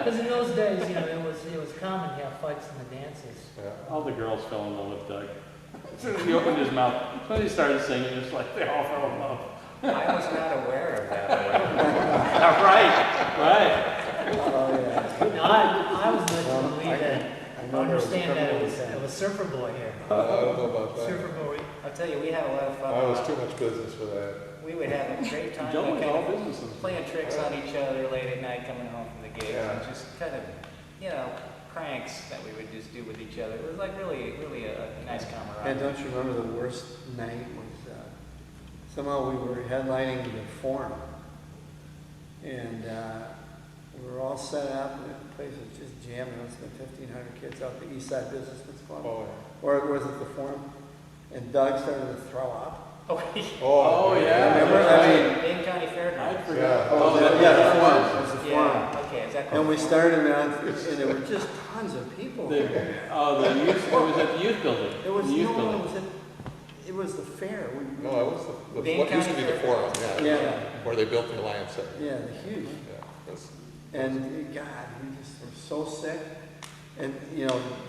Because in those days, it was common to have fights in the dances. All the girls fell in love with Doug. As soon as he opened his mouth, as soon as he started singing, it's like they all fell in love. I was not aware of that. Right. Oh, yeah. No, I was led to believe I that. know there was Understand that criminals then. it was Surfer Boy here. I don't know about that. Surfer Boy. I'll tell you, we had a lot of fun. That was too much business for that. we would have a great time Joe like, and all kind of businesses. playing tricks on each other late at night coming home from the gigs. Yeah. And just kind of, pranks that we would just do with each other. It was like really a nice camaraderie. And don't you remember the worst night was somehow we were headlining the Forum, and we were all set up, and the place was just jamming. It was about 1,500 kids out the East Side Businessmen's Club, or was it the Forum? And Doug started to throw up. Oh, yeah. Remember? I mean, Dane County Fairgrounds. Yeah. yeah, the Forum. It was the Forum. Yeah, okay, is that And we called- started around, and there were just tons of people. The youth, it was at the youth building. It was The youth no, building. it was the fair. No, it was the Dane what used to County be the Fair. Forum, Yeah. where they built the Alliance Center. Yeah, the huge. Yeah, that's- And God, we just were so sick. And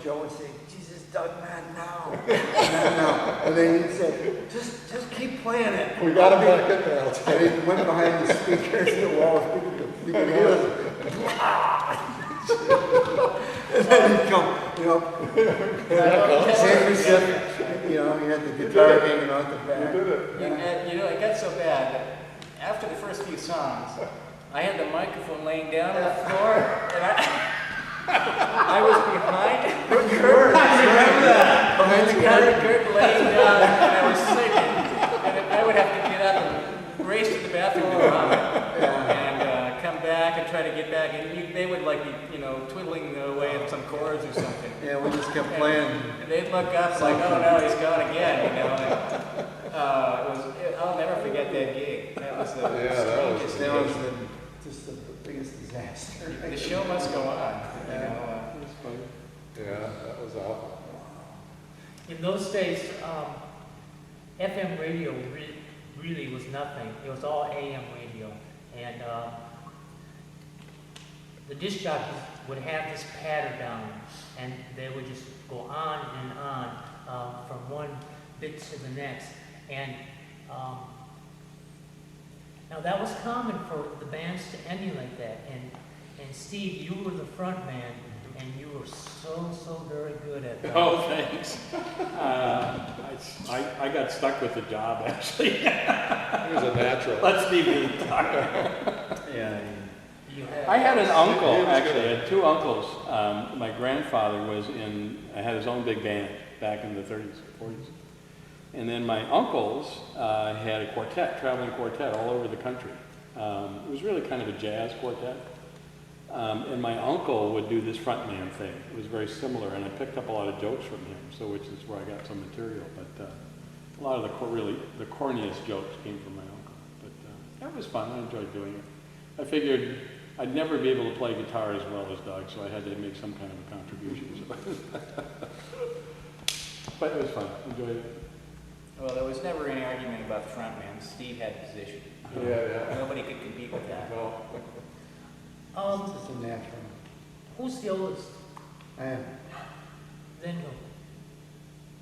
Joe would say, "Jesus, Doug, not now, not now." And then he'd say, "Just keep playing it." We got him back in there, I'll tell And you. he went behind the speakers and the walls. You could hear us. And then he'd come, same except, he had the guitar hanging out the back. You did it. And, it got so bad that after the first few songs, I had the microphone laying down on the floor, and I was behind the curtain. Behind the curtain laying down, and I was singing. And I would have to get up and race to the bathroom to drum it, and come back and try to get back. And they would be, twiddling away at some chords or something. Yeah, we just kept playing. And they'd look up like, "Oh no, he's gone again," And, I'll never forget that gig. That was the strangest That was gig. just the biggest disaster. The show must go on. That's funny. Yeah, that was awful. In those days, FM radio really was nothing. It was all AM radio. And the disc jockeys would have this patter down, and they would just go on and on from one bit to the next. And now that was common for the bands to emulate that. And Steve, you were the front man, and you were so very good at that. Oh, thanks. I got stuck with the job, actually. He was a natural. Let Steve do the talking. Yeah. I had an uncle, actually. I had two uncles. My grandfather had his own big band back in the 30s, 40s. And then my uncles had a traveling quartet all over the country. It was really kind of a jazz quartet. And my uncle would do this frontman thing. It was very similar, and I picked up a lot of jokes from him, which is where I got some material. But a lot of the corniest jokes came from my uncle. But that was fun. I enjoyed doing it. I figured I'd never be able to play guitar as well as Doug, so I had to make some kind of a contribution. But it was fun. Enjoyed it. Well, there was never any argument about the front man. Steve had the position. Yeah. Nobody could compete with that. No. It's just a natural. Who's the oldest? I am. Then who?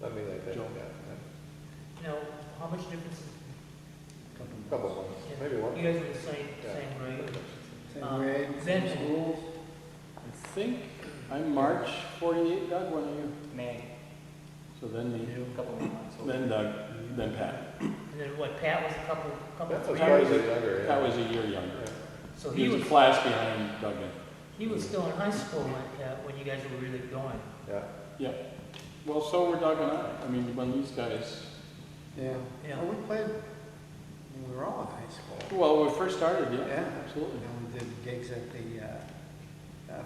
Let me like that. Joe. Yeah. How much difference is Couple ones, maybe one. You guys were the same grade. Same grade, then- same schools. I think I'm March 48, Doug. When are you? May, So then me. a couple more months. Then Doug. Then Pat. And then what? Pat was a couple. That's three as far as years. the younger, yeah. Pat was a year younger. So He was a class behind Doug. he was still in high school when you guys were really going. Yeah. Yeah. Well, so were Doug and I. I mean, when these guys. Yeah. Yeah. Well, we played when we were all in high school. Well, when we first started, yeah, Yeah. absolutely. And we did gigs at the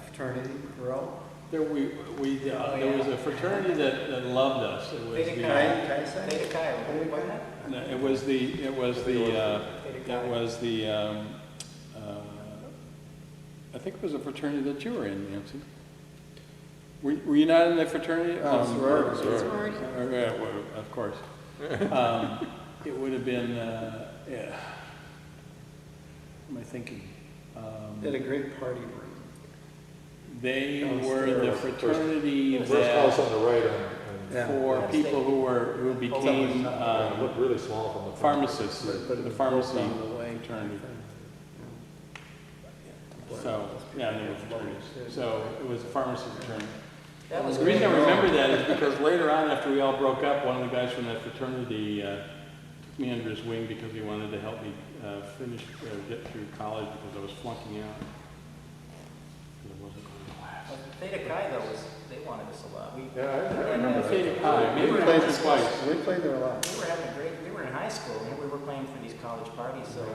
fraternity, Perot. There there was a fraternity that loved us. It was Theta the, Chi. Chi. Theta Chi, remember that? no, it was the I think it was a fraternity that you were in, Nancy. Were you not in the fraternity? Sorority. Sorority. Yeah, well, of course. It would have been, yeah. What am I thinking? They had a great party room. They were the fraternity First house that on the right Yeah. for people who became it looked really small from the front. pharmacists, the pharmacy Down the way. fraternity. So, yeah, they were fraternities. So it was a pharmacy fraternity. That was The reason I great. remember that is because later on, after we all broke up, one of the guys from that fraternity me under his wing because he wanted to help me get through college because I was flunking out. Because I wasn't going to class. Theta Chi though they wanted us a lot. Yeah, I remember Theta Chi. Maybe We we played went twice. We played there a lot. We were in high school and we were playing for these college parties, so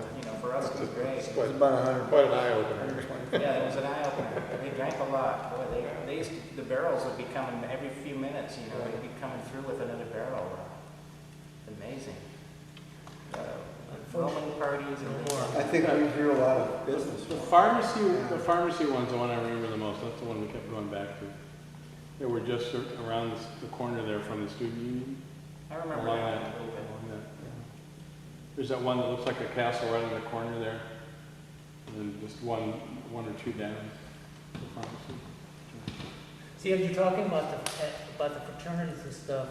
for us it was great. It was about 100. quite an eye-opener. Yeah, it was an eye opener. They drank a lot. Boy, they used to, the barrels would be coming every few minutes. They'd be coming through with another barrel. Amazing. Filming parties and more. I think we drew a lot of business. The pharmacy one's the one I remember the most. That's the one we kept going back to. They were just around the corner there from the student union. I remember Along that that. a little bit. Along that, yeah. There's that one that looks like a castle right in the corner there. And then just one or two down. The pharmacy. See, as you're talking about the fraternities and stuff,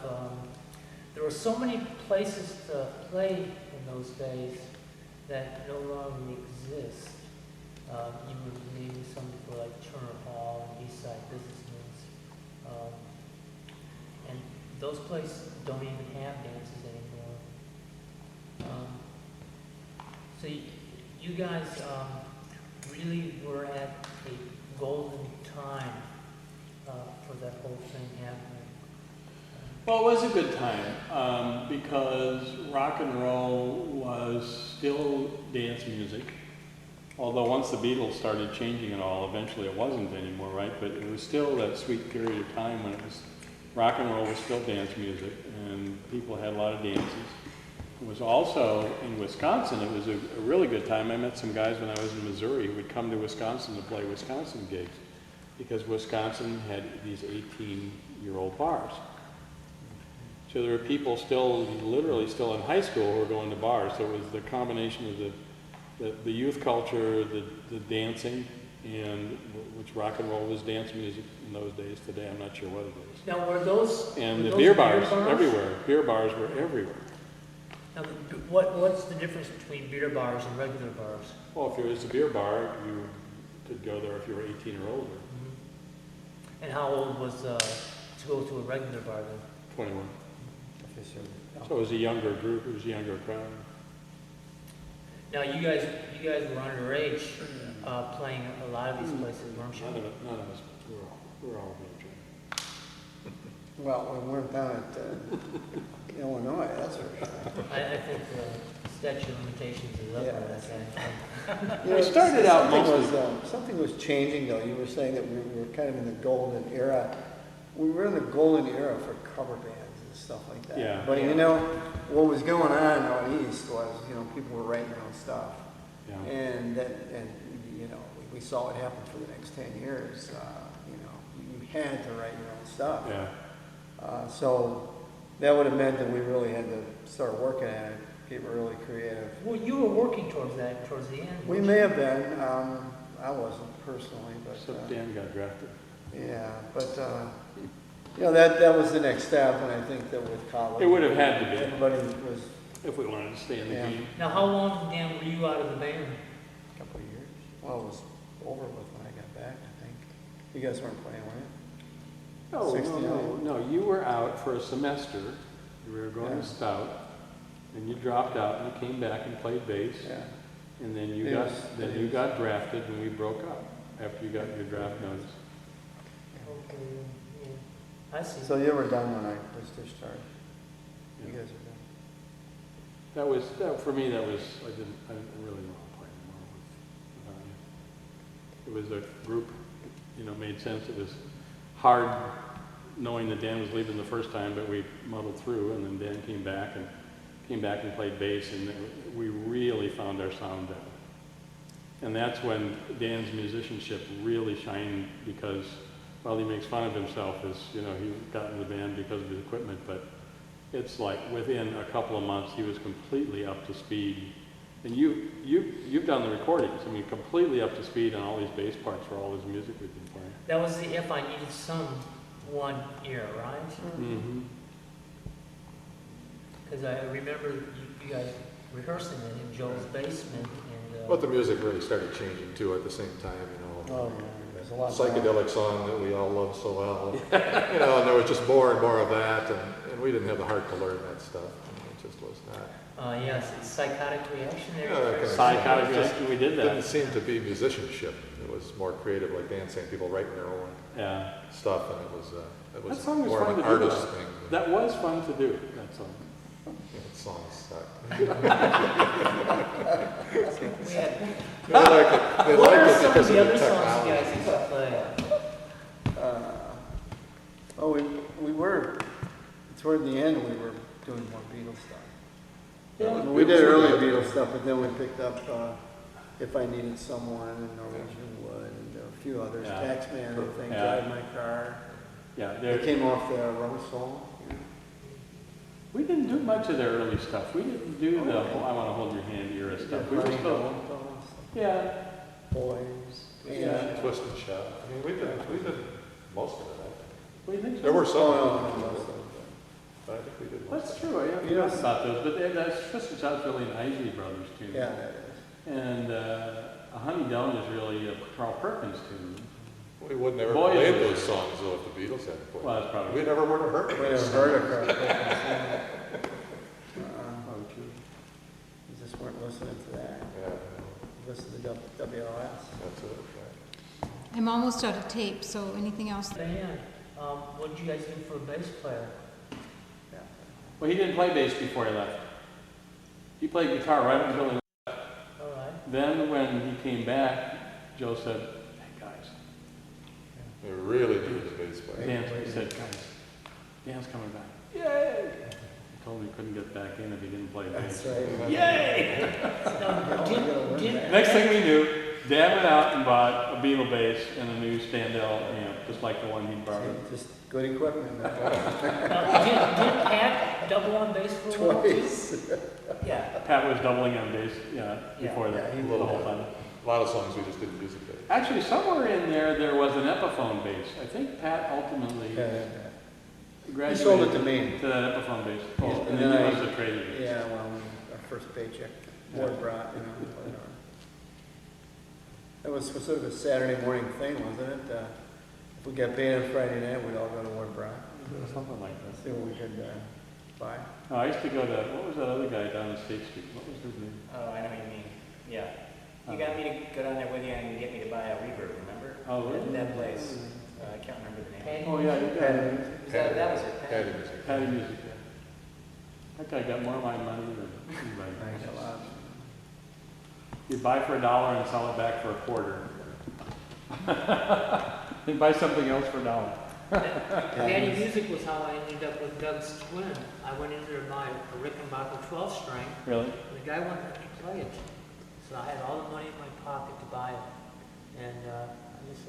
there were so many places to play in those days that no longer exist. You would name some for like Turner Hall and Eastside Businessmen's. And those places don't even have dances anymore. So you guys really were at a golden time for that whole thing happening. Well, it was a good time because rock and roll was still dance music. Although once the Beatles started changing it all, eventually it wasn't anymore, right? But it was still that sweet period of time when it was rock and roll was still dance music, and people had a lot of dances. It was also in Wisconsin. It was a really good time. I met some guys when I was in Missouri who would come to Wisconsin to play Wisconsin gigs because Wisconsin had these 18-year-old bars. So there were people literally still in high school who were going to bars. So it was the combination of the youth culture, the dancing, and which rock and roll was dance music in those days. Today, I'm not sure what it is. Now, were those And were the those beer bars everywhere. Beer bars were everywhere. Now, what's the difference between beer bars and regular bars? Well, if it was a beer bar, you could go there if you were 18 or older. Mm-hmm. And how old was to go to a regular bar then? 21. So it was a younger group. It was a younger crowd. Now, you guys were underage playing a lot of these places, weren't you? None of us. We were all being trained. Well, we weren't down at Illinois, that's for sure. I think the statute of limitations is up Yeah. on that. You know, We started out something was changing though. You were saying that we were kind of in the golden era. We were in the golden era for cover bands and stuff like that. Yeah. But you know, what was going on out east was, people were writing their own stuff. Yeah. And we saw what happened for the next 10 years. You had to write your own stuff. Yeah. So that would have meant that we really had to start working at it, get really creative. Well, you were working towards that towards the end. We weren't may you? have been. I wasn't personally, but So Dan got drafted. yeah. But that was the next step, and I think that with college, It would have had to be everybody was if we wanted to stay in the Yeah. game. Now, how long, Dan, were you out of the band? a couple of years. Well, it was over with when I got back. I think you guys weren't playing, were you? No, 69. no. You were out for a semester. You were going Yeah. to Stout, and you dropped out, and you came back and played bass. Yeah. And then you It was- got drafted, and we broke up after you got your draft notice. Okay, yeah. I see. So you were done when I was discharged. You Yeah. guys are done. For me. I didn't really want to play anymore without you. It was a group, made sense. It was hard knowing that Dan was leaving the first time, but we muddled through, and then Dan came back and played bass, and we really found our sound then. And that's when Dan's musicianship really shined because, while he makes fun of himself as, he got in the band because of his equipment, but it's like within a couple of months he was completely up to speed. And you've done the recordings. I mean, completely up to speed on all these bass parts for all this music we've been playing. That was the If I Needed Someone era, right? Mm-hmm. Because I remember you guys rehearsing it in Joe's basement. And But the music really started changing too at the same time, Oh, yeah. There's a lot. Psychedelic song that we all love so well. And there was just more and more of that, and we didn't have the heart to learn that stuff. just was not. Yes, it's psychotic reaction there. Yeah, Psychotic it just reaction, we did that. Didn't seem to be musicianship. It was more creative, like dancing, people writing their own Yeah. stuff, and it That was song was more fun of an to do. artist though. thing. That was fun to do, that song. That song sucked. We had, They liked it. They what liked are it some of because of the the other songs you technology. guys used to play? Oh, we were, toward the end, we were doing more Beatles stuff. We did early Beatles stuff, but then we picked up If I Needed Someone and Norwegian Wood and a few others. Yeah. Taxman, I think, Yeah. Drive My Car. Yeah, They came off the Rubber Soul. we didn't do much of their early stuff. We didn't do the whole I Want to Hold Your Hand era stuff. We were still, yeah, Boys. Yeah. Twist and Shout. I mean, we did most of it. we think so. There were some, Oh, but I think we did most That's of it. true. I Yes. forgot about those. But that's Twist and Shout's really an Isley Brothers tune. yeah, that is. And A Honey Down is really a Carl Perkins tune. We would never Boys play were- those songs though if the Beatles hadn't played. Well, that's probably We never would have heard We them. never heard of her. probably true. We just weren't listening to that. Yeah, Listen to WLS. that's it. Right. I'm almost out of tape, so anything else? Band, what did you guys do for a bass player? Well, he didn't play bass before he left. He played guitar right until he left. All right. Then when he came back, Joe said, hey guys, They really needed a bass player. he said, guys, Dan's coming back. Yay! He told me he couldn't get back in if he didn't play That's bass. right. Yay! Now, did Next thing we knew, Dan went out and bought a Beatle bass and a new Standell amp, just like the one he borrowed. Just good equipment. did Pat double on bass for a while too? Twice. Yeah. Pat was doubling on bass, before that, Yeah, he the whole time. A lot of songs we just didn't use it. Actually, somewhere in there was an Epiphone bass. I think Pat ultimately graduated sold it to me. to that Epiphone bass. Yeah, Oh, and and then then I- he was a crazy bass. Yeah, well, our first paycheck, Ward brought, whatever. That was sort of a Saturday morning thing, wasn't it? If we got paid on Friday night, we'd all go to Ward Brock, Something like that. see what we could buy. Oh, I used to go to, what was that other guy down on State Street? What was his name? Oh, I know what you mean. Yeah. You got me to go down there with you and get me to buy a reverb, remember? Oh, really? That place. I can't remember the name. Patty? Oh, yeah, you got it. That was it. Patty music. Patty Music, yeah. That guy got more of my money than anybody. Thanks a lot. You buy for $1 and sell it back for $0.25. Then buy something else for $1. Patty Music was how I ended up with Doug's twin. I went in there to buy a Rickenbacker 12-string, Really? and the guy wanted me to play it. So I had all the money in my pocket to buy it. And I just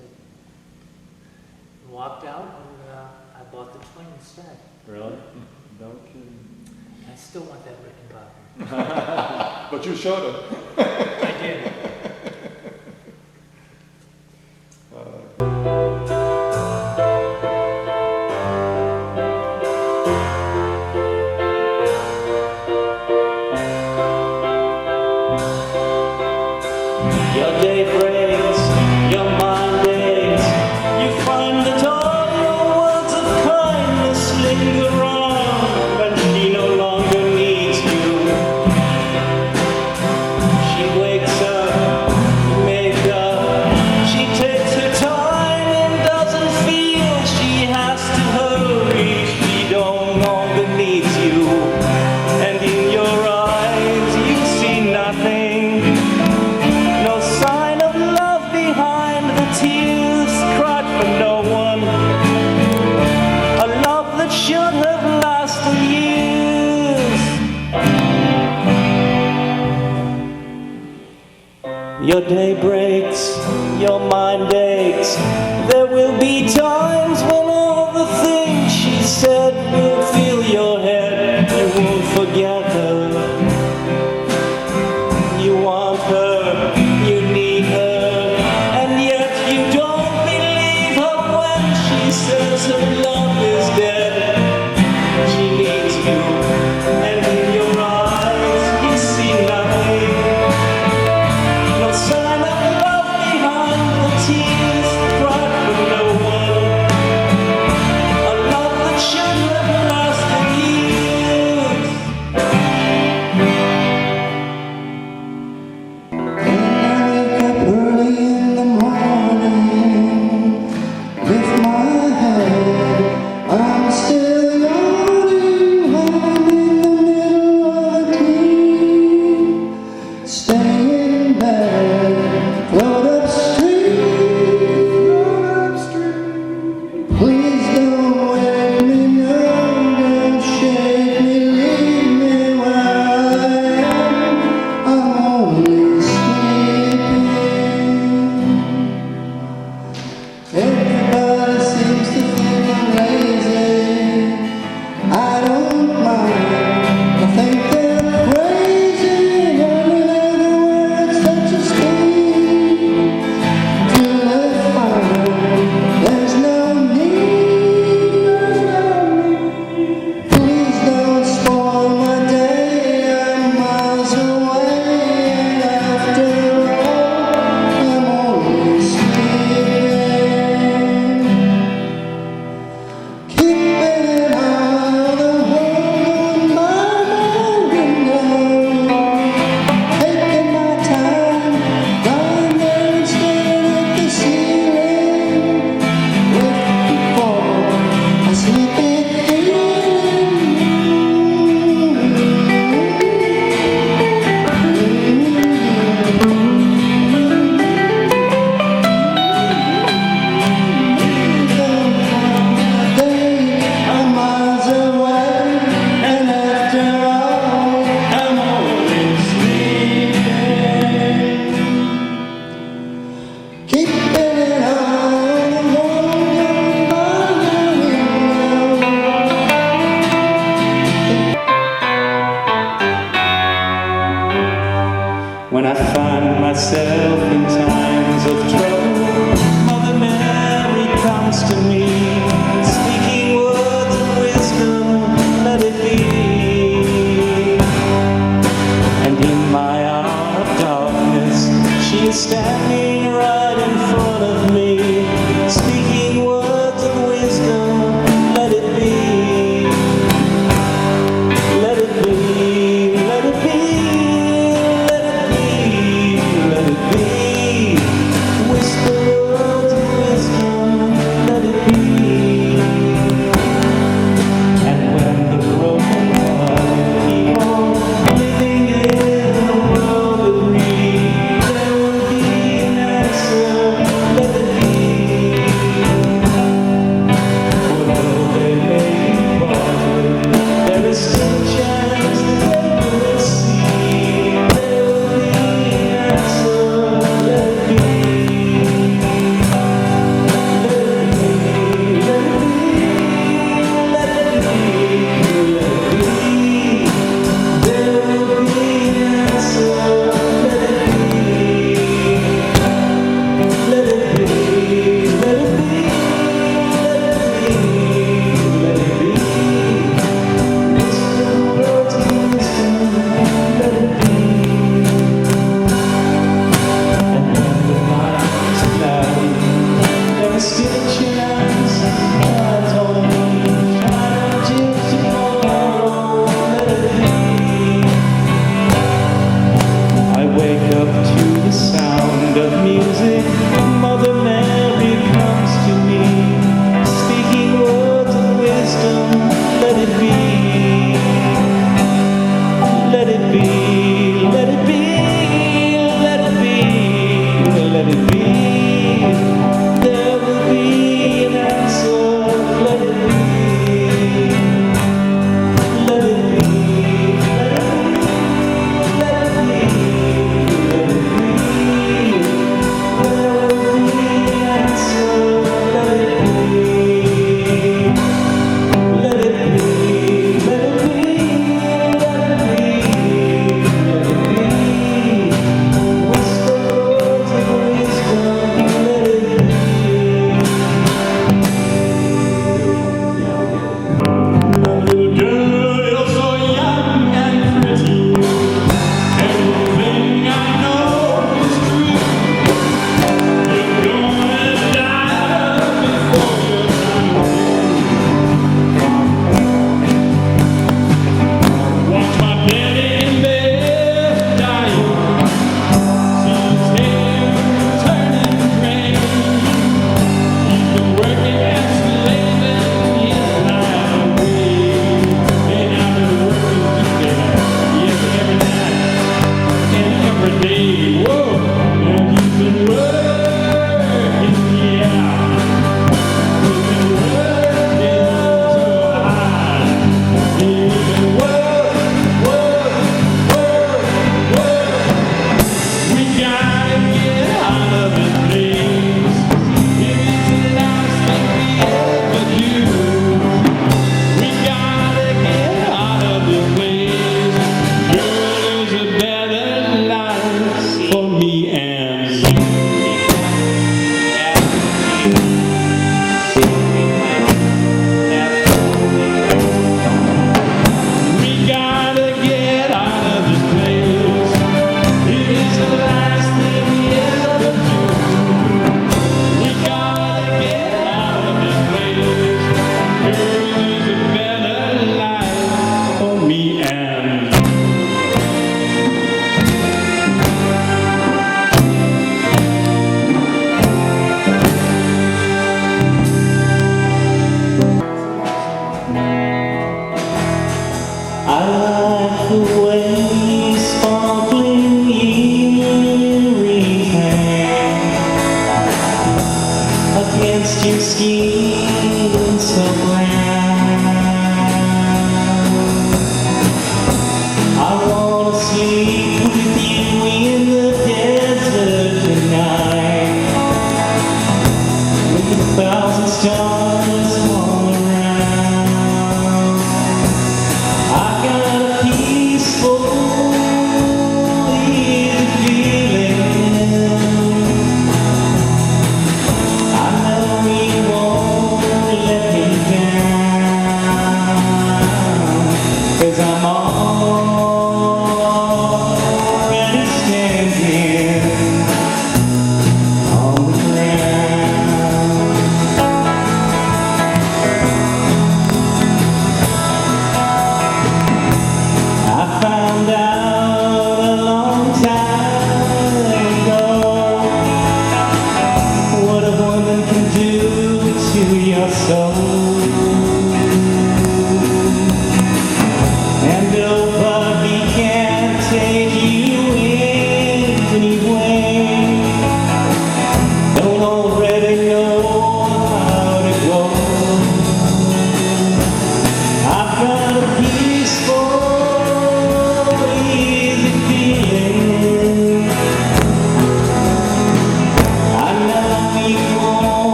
walked out, and I bought the twin instead. Really? Don't you? And I still want that Rickenbacker. But you showed him. I did. Your day breaks, your mind aches. You find that all your words of kindness linger on when she no longer needs you. She wakes up, make up. She takes her time and doesn't feel she has to hurry. She no longer needs you. And in your eyes you see nothing. No sign of love behind the tears cried for no one. A love that should have lasted years. Your day breaks, your mind aches. There will be times when all the things she said will fill your head. You won't forget her. You want her, you need her, and yet you don't believe her when she says her love is dead. She needs you, and in your eyes you see nothing. No sign of love behind the tears cried for no one. keeping it on when I find myself in times of trouble, Mother Mary comes to me, speaking words of wisdom, let it be. And in my hour of darkness, she is standing right in front of me, speaking words of wisdom, let it be. Let it be, let it be.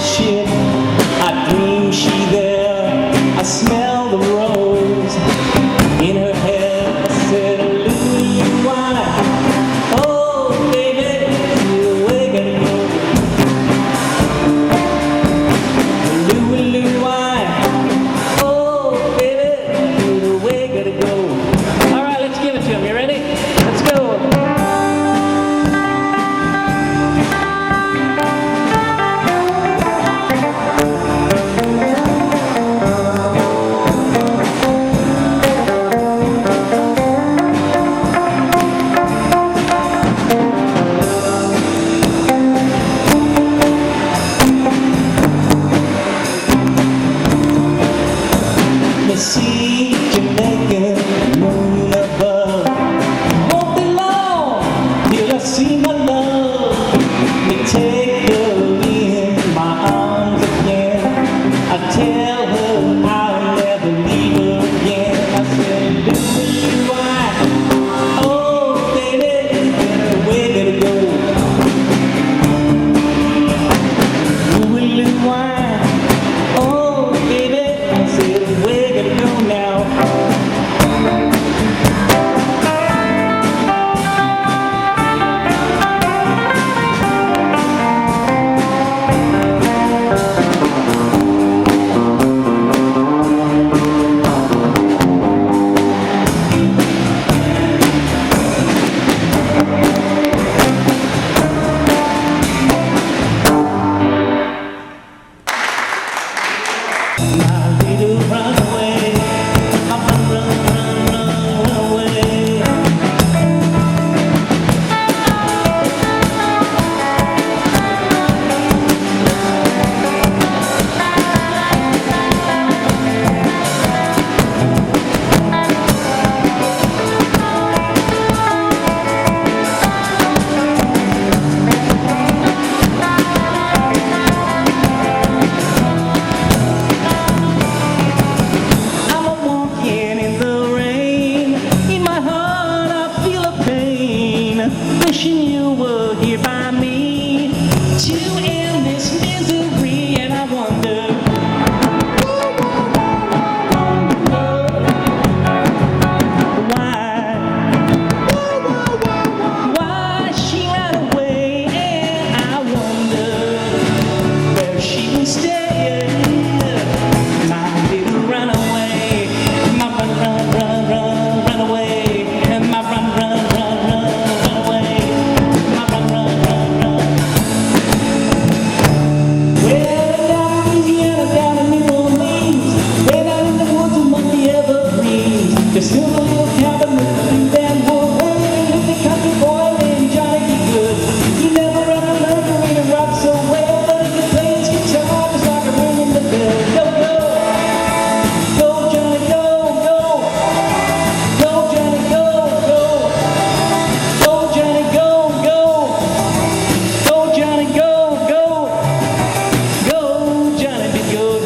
ship. I dream she there. I smell the rose in her hair. I said, Louie, why? Oh, baby, you're way gonna go. Louie, why? Oh, baby, you're way gonna go. All right, let's give it to him. You ready? Let's go. The sea, Jamaican, moon above. Won't be long till I see my love. Me take her in my arms again. I tell her I'll never leave her again. I said, Louie, why? Oh, baby, where to go? Louie, why? Oh, baby, I said, where to go now? My little runaway, run away. I'm walking in the rain. In my heart I feel a pain. Wishing you were here by me to end this misery. And I wonder why she ran away. And I wonder where she will stay. My little runaway, my run away, and my run away, my run. Well, down in Louisiana, down in New Orleans, way down in the woods among the evergreens, there's still a little cabin with a big band wood, where the country boy named Johnny B. Good. He never ever learned to read and rock so well, but he could play his guitar just like a ring in the bell. Go, go. Go, Johnny, go, go. Go, Johnny, go, go. Go, Johnny, go, go. Go, Johnny, go, go. Go, Johnny, be good.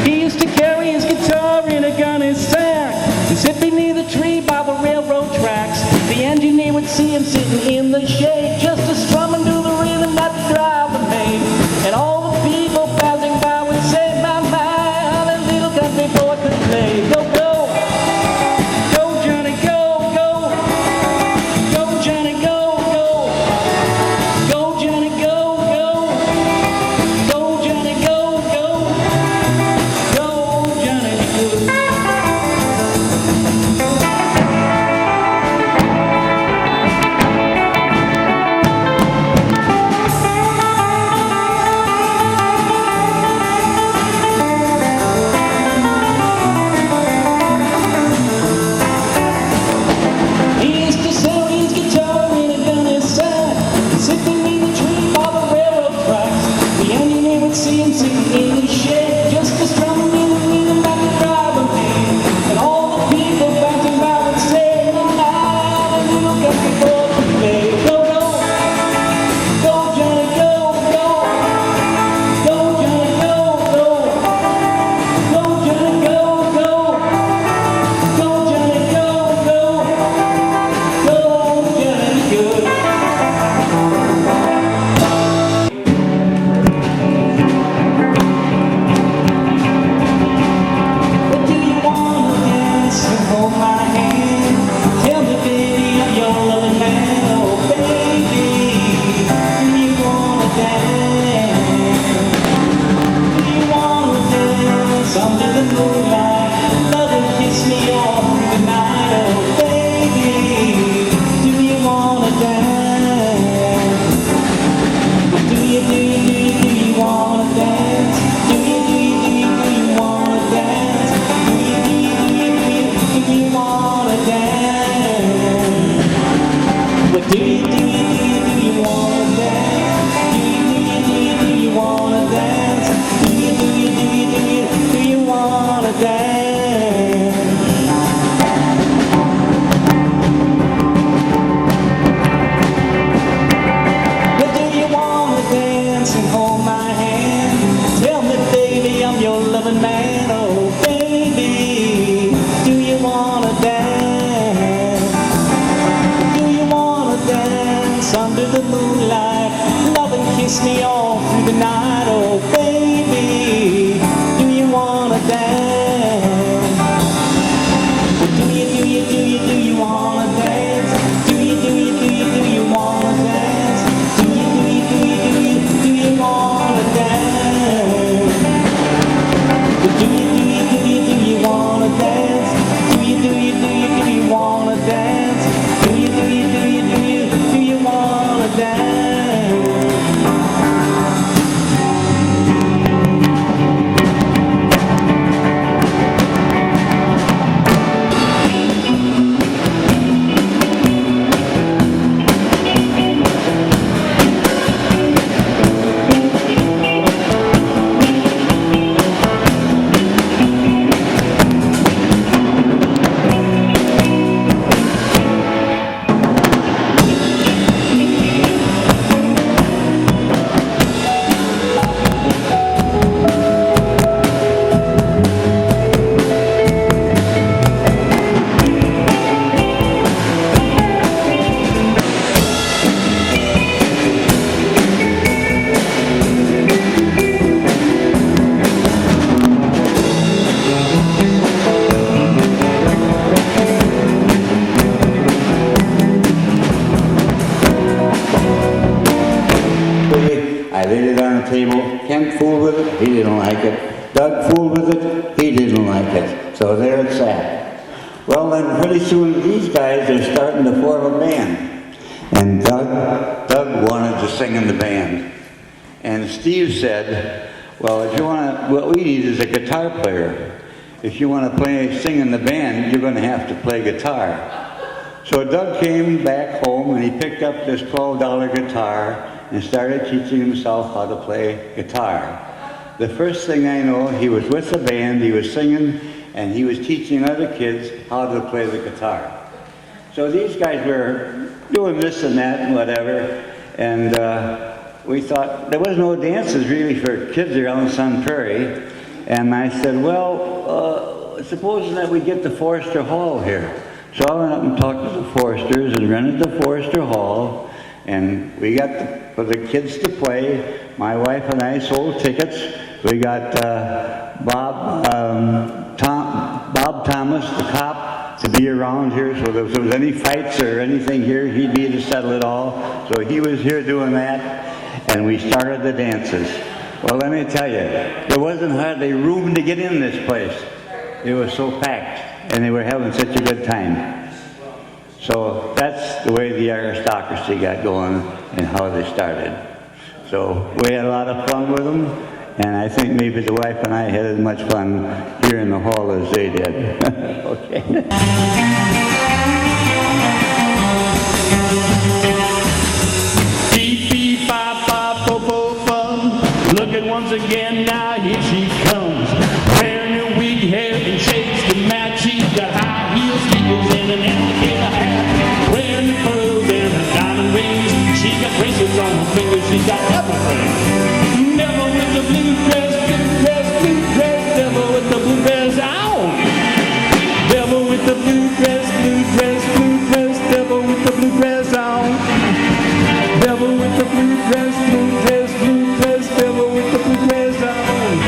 He used to carry his guitar in a gunny sack and sit beneath a tree by the railroad tracks. The engineer would see him sitting in the shade, just a strumming to the rhythm that the driver made. And all the people passing by would say, my, how that little country boy could play. Go, go. Go, Johnny, go, go. Go, Johnny, go, go. Go, Johnny, go, go. Go, Johnny, go, go. Go, Johnny, be good. He used to sell his guitar in a gunny sack and sit beneath a tree by the railroad tracks. The engineer would see him sitting in his shade, just a strumming in the rhythm that the driver made. And all the people passing by would say, my, the little country boy could play. Go, go. Go, Johnny, go, go. Go, Johnny, go, go. Go, Johnny, go, go. Go, Johnny, go, go. Go, Johnny, be good. it on the table. Kent fooled with it, he didn't like it. Doug fooled with it, he didn't like it. So there it sat. Well, then pretty soon these guys are starting to form a band. And Doug wanted to sing in the band. And Steve said, well, if you want to, what we need is a guitar player. If you want to sing in the band, you're going to have to play guitar. So Doug came back home and he picked up this $12 guitar and started teaching himself how to play guitar. The first thing I know, he was with the band, he was singing, and he was teaching other kids how to play the guitar. So these guys were doing this and that and whatever, and we thought there was no dances really for kids around Sun Prairie, and I said, well, supposing that we get the Forrester Hall here. So I went up and talked to the Forresters and rented the Forrester Hall, and we got for the kids to play. My wife and I sold tickets. We got Bob Thomas, the cop, to be around here, so if there was any fights or anything here, he'd be to settle it all. So he was here doing that, and we started the dances. Well, let me tell you, there wasn't hardly room to get in this place. It was so packed, and they were having such a good time. So that's the way the Aristocracy got going and how they started. So we had a lot of fun with them, and I think maybe the wife and I had as much fun here in the hall as they did. Okay. Beep, beep, bop, bop, bo, bo, bum. Look at once again, now here she comes. Wearing her wig hair and shades to match. She's got high heel sneakers and an alligator hat. Wearing the pearls and her diamond rings. She got bracelets on her fingers, she's got everything. Devil with the blue dress, blue dress, blue dress. Devil with the blue dress on. Devil with the blue dress, blue dress, blue dress. Devil with the blue dress on. Devil with the blue dress, blue dress, blue dress. Devil with the blue dress on.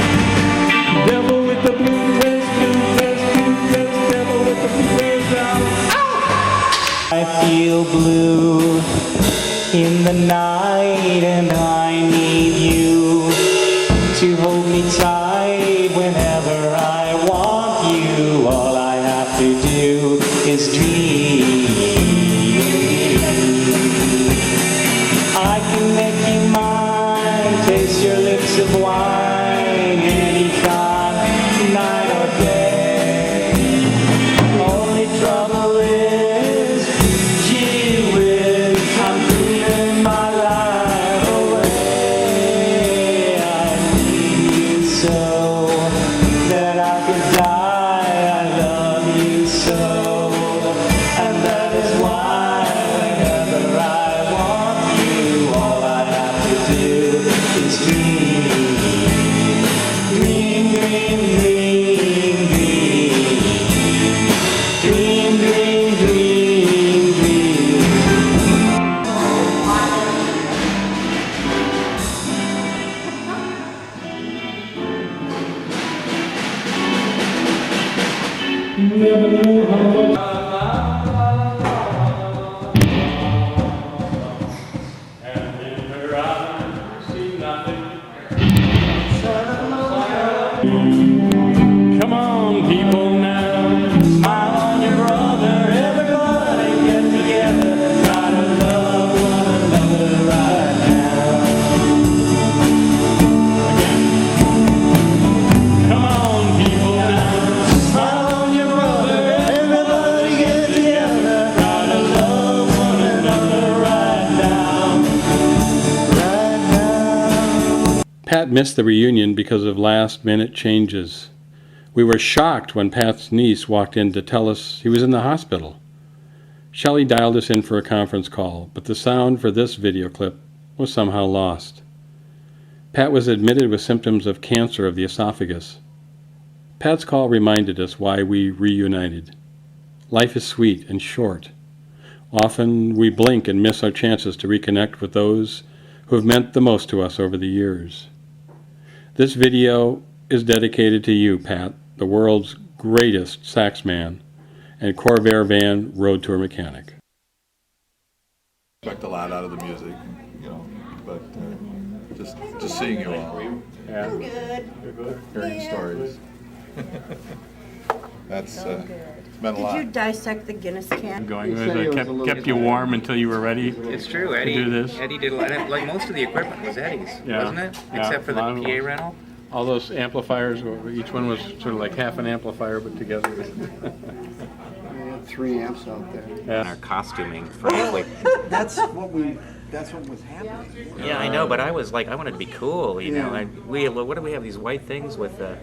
Devil with the blue dress, blue dress, blue dress. Devil with the blue dress on. I feel blue in the night, and I need you to hold me tight whenever I want you. All I have to do is dream. I can make you mine, taste your lips of wine anytime, night or day. Only trouble is, gee whiz, I'm dreaming my life away. I need you so that I could die. I love you so, and that is why whenever I want you, all I have to do is dream. Dream, dream, dream, dream. Dream, dream, dream, dream. Never knew how much. And in her eyes, see nothing. Come on, people now. Smile on your brother, everybody get together. Try to love one another right now. Come on, people now. Smile on your brother, everybody get together. Try to love one another right now. Right now. Pat missed the reunion because of last-minute changes. We were shocked when Pat's niece walked in to tell us he was in the hospital. Shelley dialed us in for a conference call, but the sound for this video clip was somehow lost. Pat was admitted with symptoms of cancer of the esophagus. Pat's call reminded us why we reunited. Life is sweet and short. Often we blink and miss our chances to reconnect with those who have meant the most to us over the years. This video is dedicated to you, Pat, the world's greatest saxman and Corvair van road tour mechanic. Expect a lot out of the music, but just seeing you all, Yeah. Good. hearing stories. That's been a Did lot. you dissect the Guinness can? Going said he was a little kept you warm until you were ready. It's true, to Eddie. do this. Eddie did a lot. Like most of the equipment was Eddie's, Yeah. wasn't it? Yeah. Except for the Mine PA was. rental. All those amplifiers, each one was sort of like half an amplifier, but together. We had 3 amps out there. And our costuming, frankly. That's what was happening. Yeah, I know, but I was like, I wanted to be cool, you know. Yeah. What do we have? These white things with Yeah.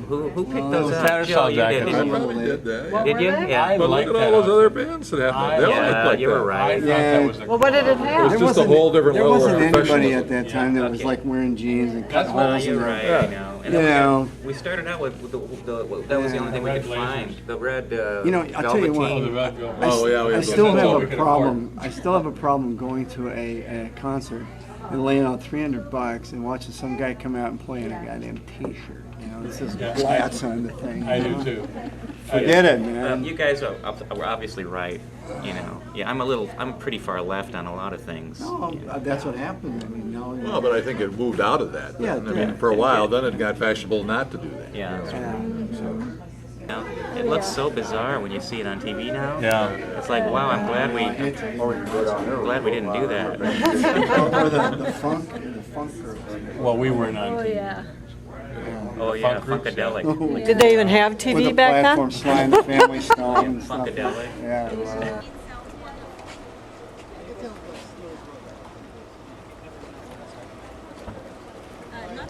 who picked Well, those those up? Tattersall Joe, you did, jackets. didn't I you? probably did that. Did you? Yeah. But look at all those other bands that have them. They all act Yeah, like you were that. I right. thought that was a Well, what did it It have? was just a whole different There level of wasn't anybody professionalism. at that time that was Okay. like wearing jeans and That's cut what holes You're in right, their- I know. And You know. we started out with that was the only thing we Red could blazers. find. The red You know, I'll tell you what. velveteen. the red go. Oh, yeah, we I had still those. That's all have we a could problem. I still have a problem going to a concert and laying out $300 and watching some guy come out and play in a goddamn T-shirt. You know, this is flats on the thing. I you do know? too. Forget it, man. You guys were obviously right. You know, yeah, I'm pretty far left on a lot of things. No, you know. that's what happened. I mean, no. Well, but I think it moved out of that. Yeah, then. it I mean, did. for a while, then it got fashionable not to do that. Yeah. Yeah. You know, it looks so bizarre when you see it on TV now. Yeah. It's like, wow, I'm glad we didn't do that. Or the funk group. Well, we weren't on TV. Oh yeah, Funk groups, Funkadelic. Did they even have With TV the back platform then? sliding the family stone and stuff. Funkadelic. Yeah. Not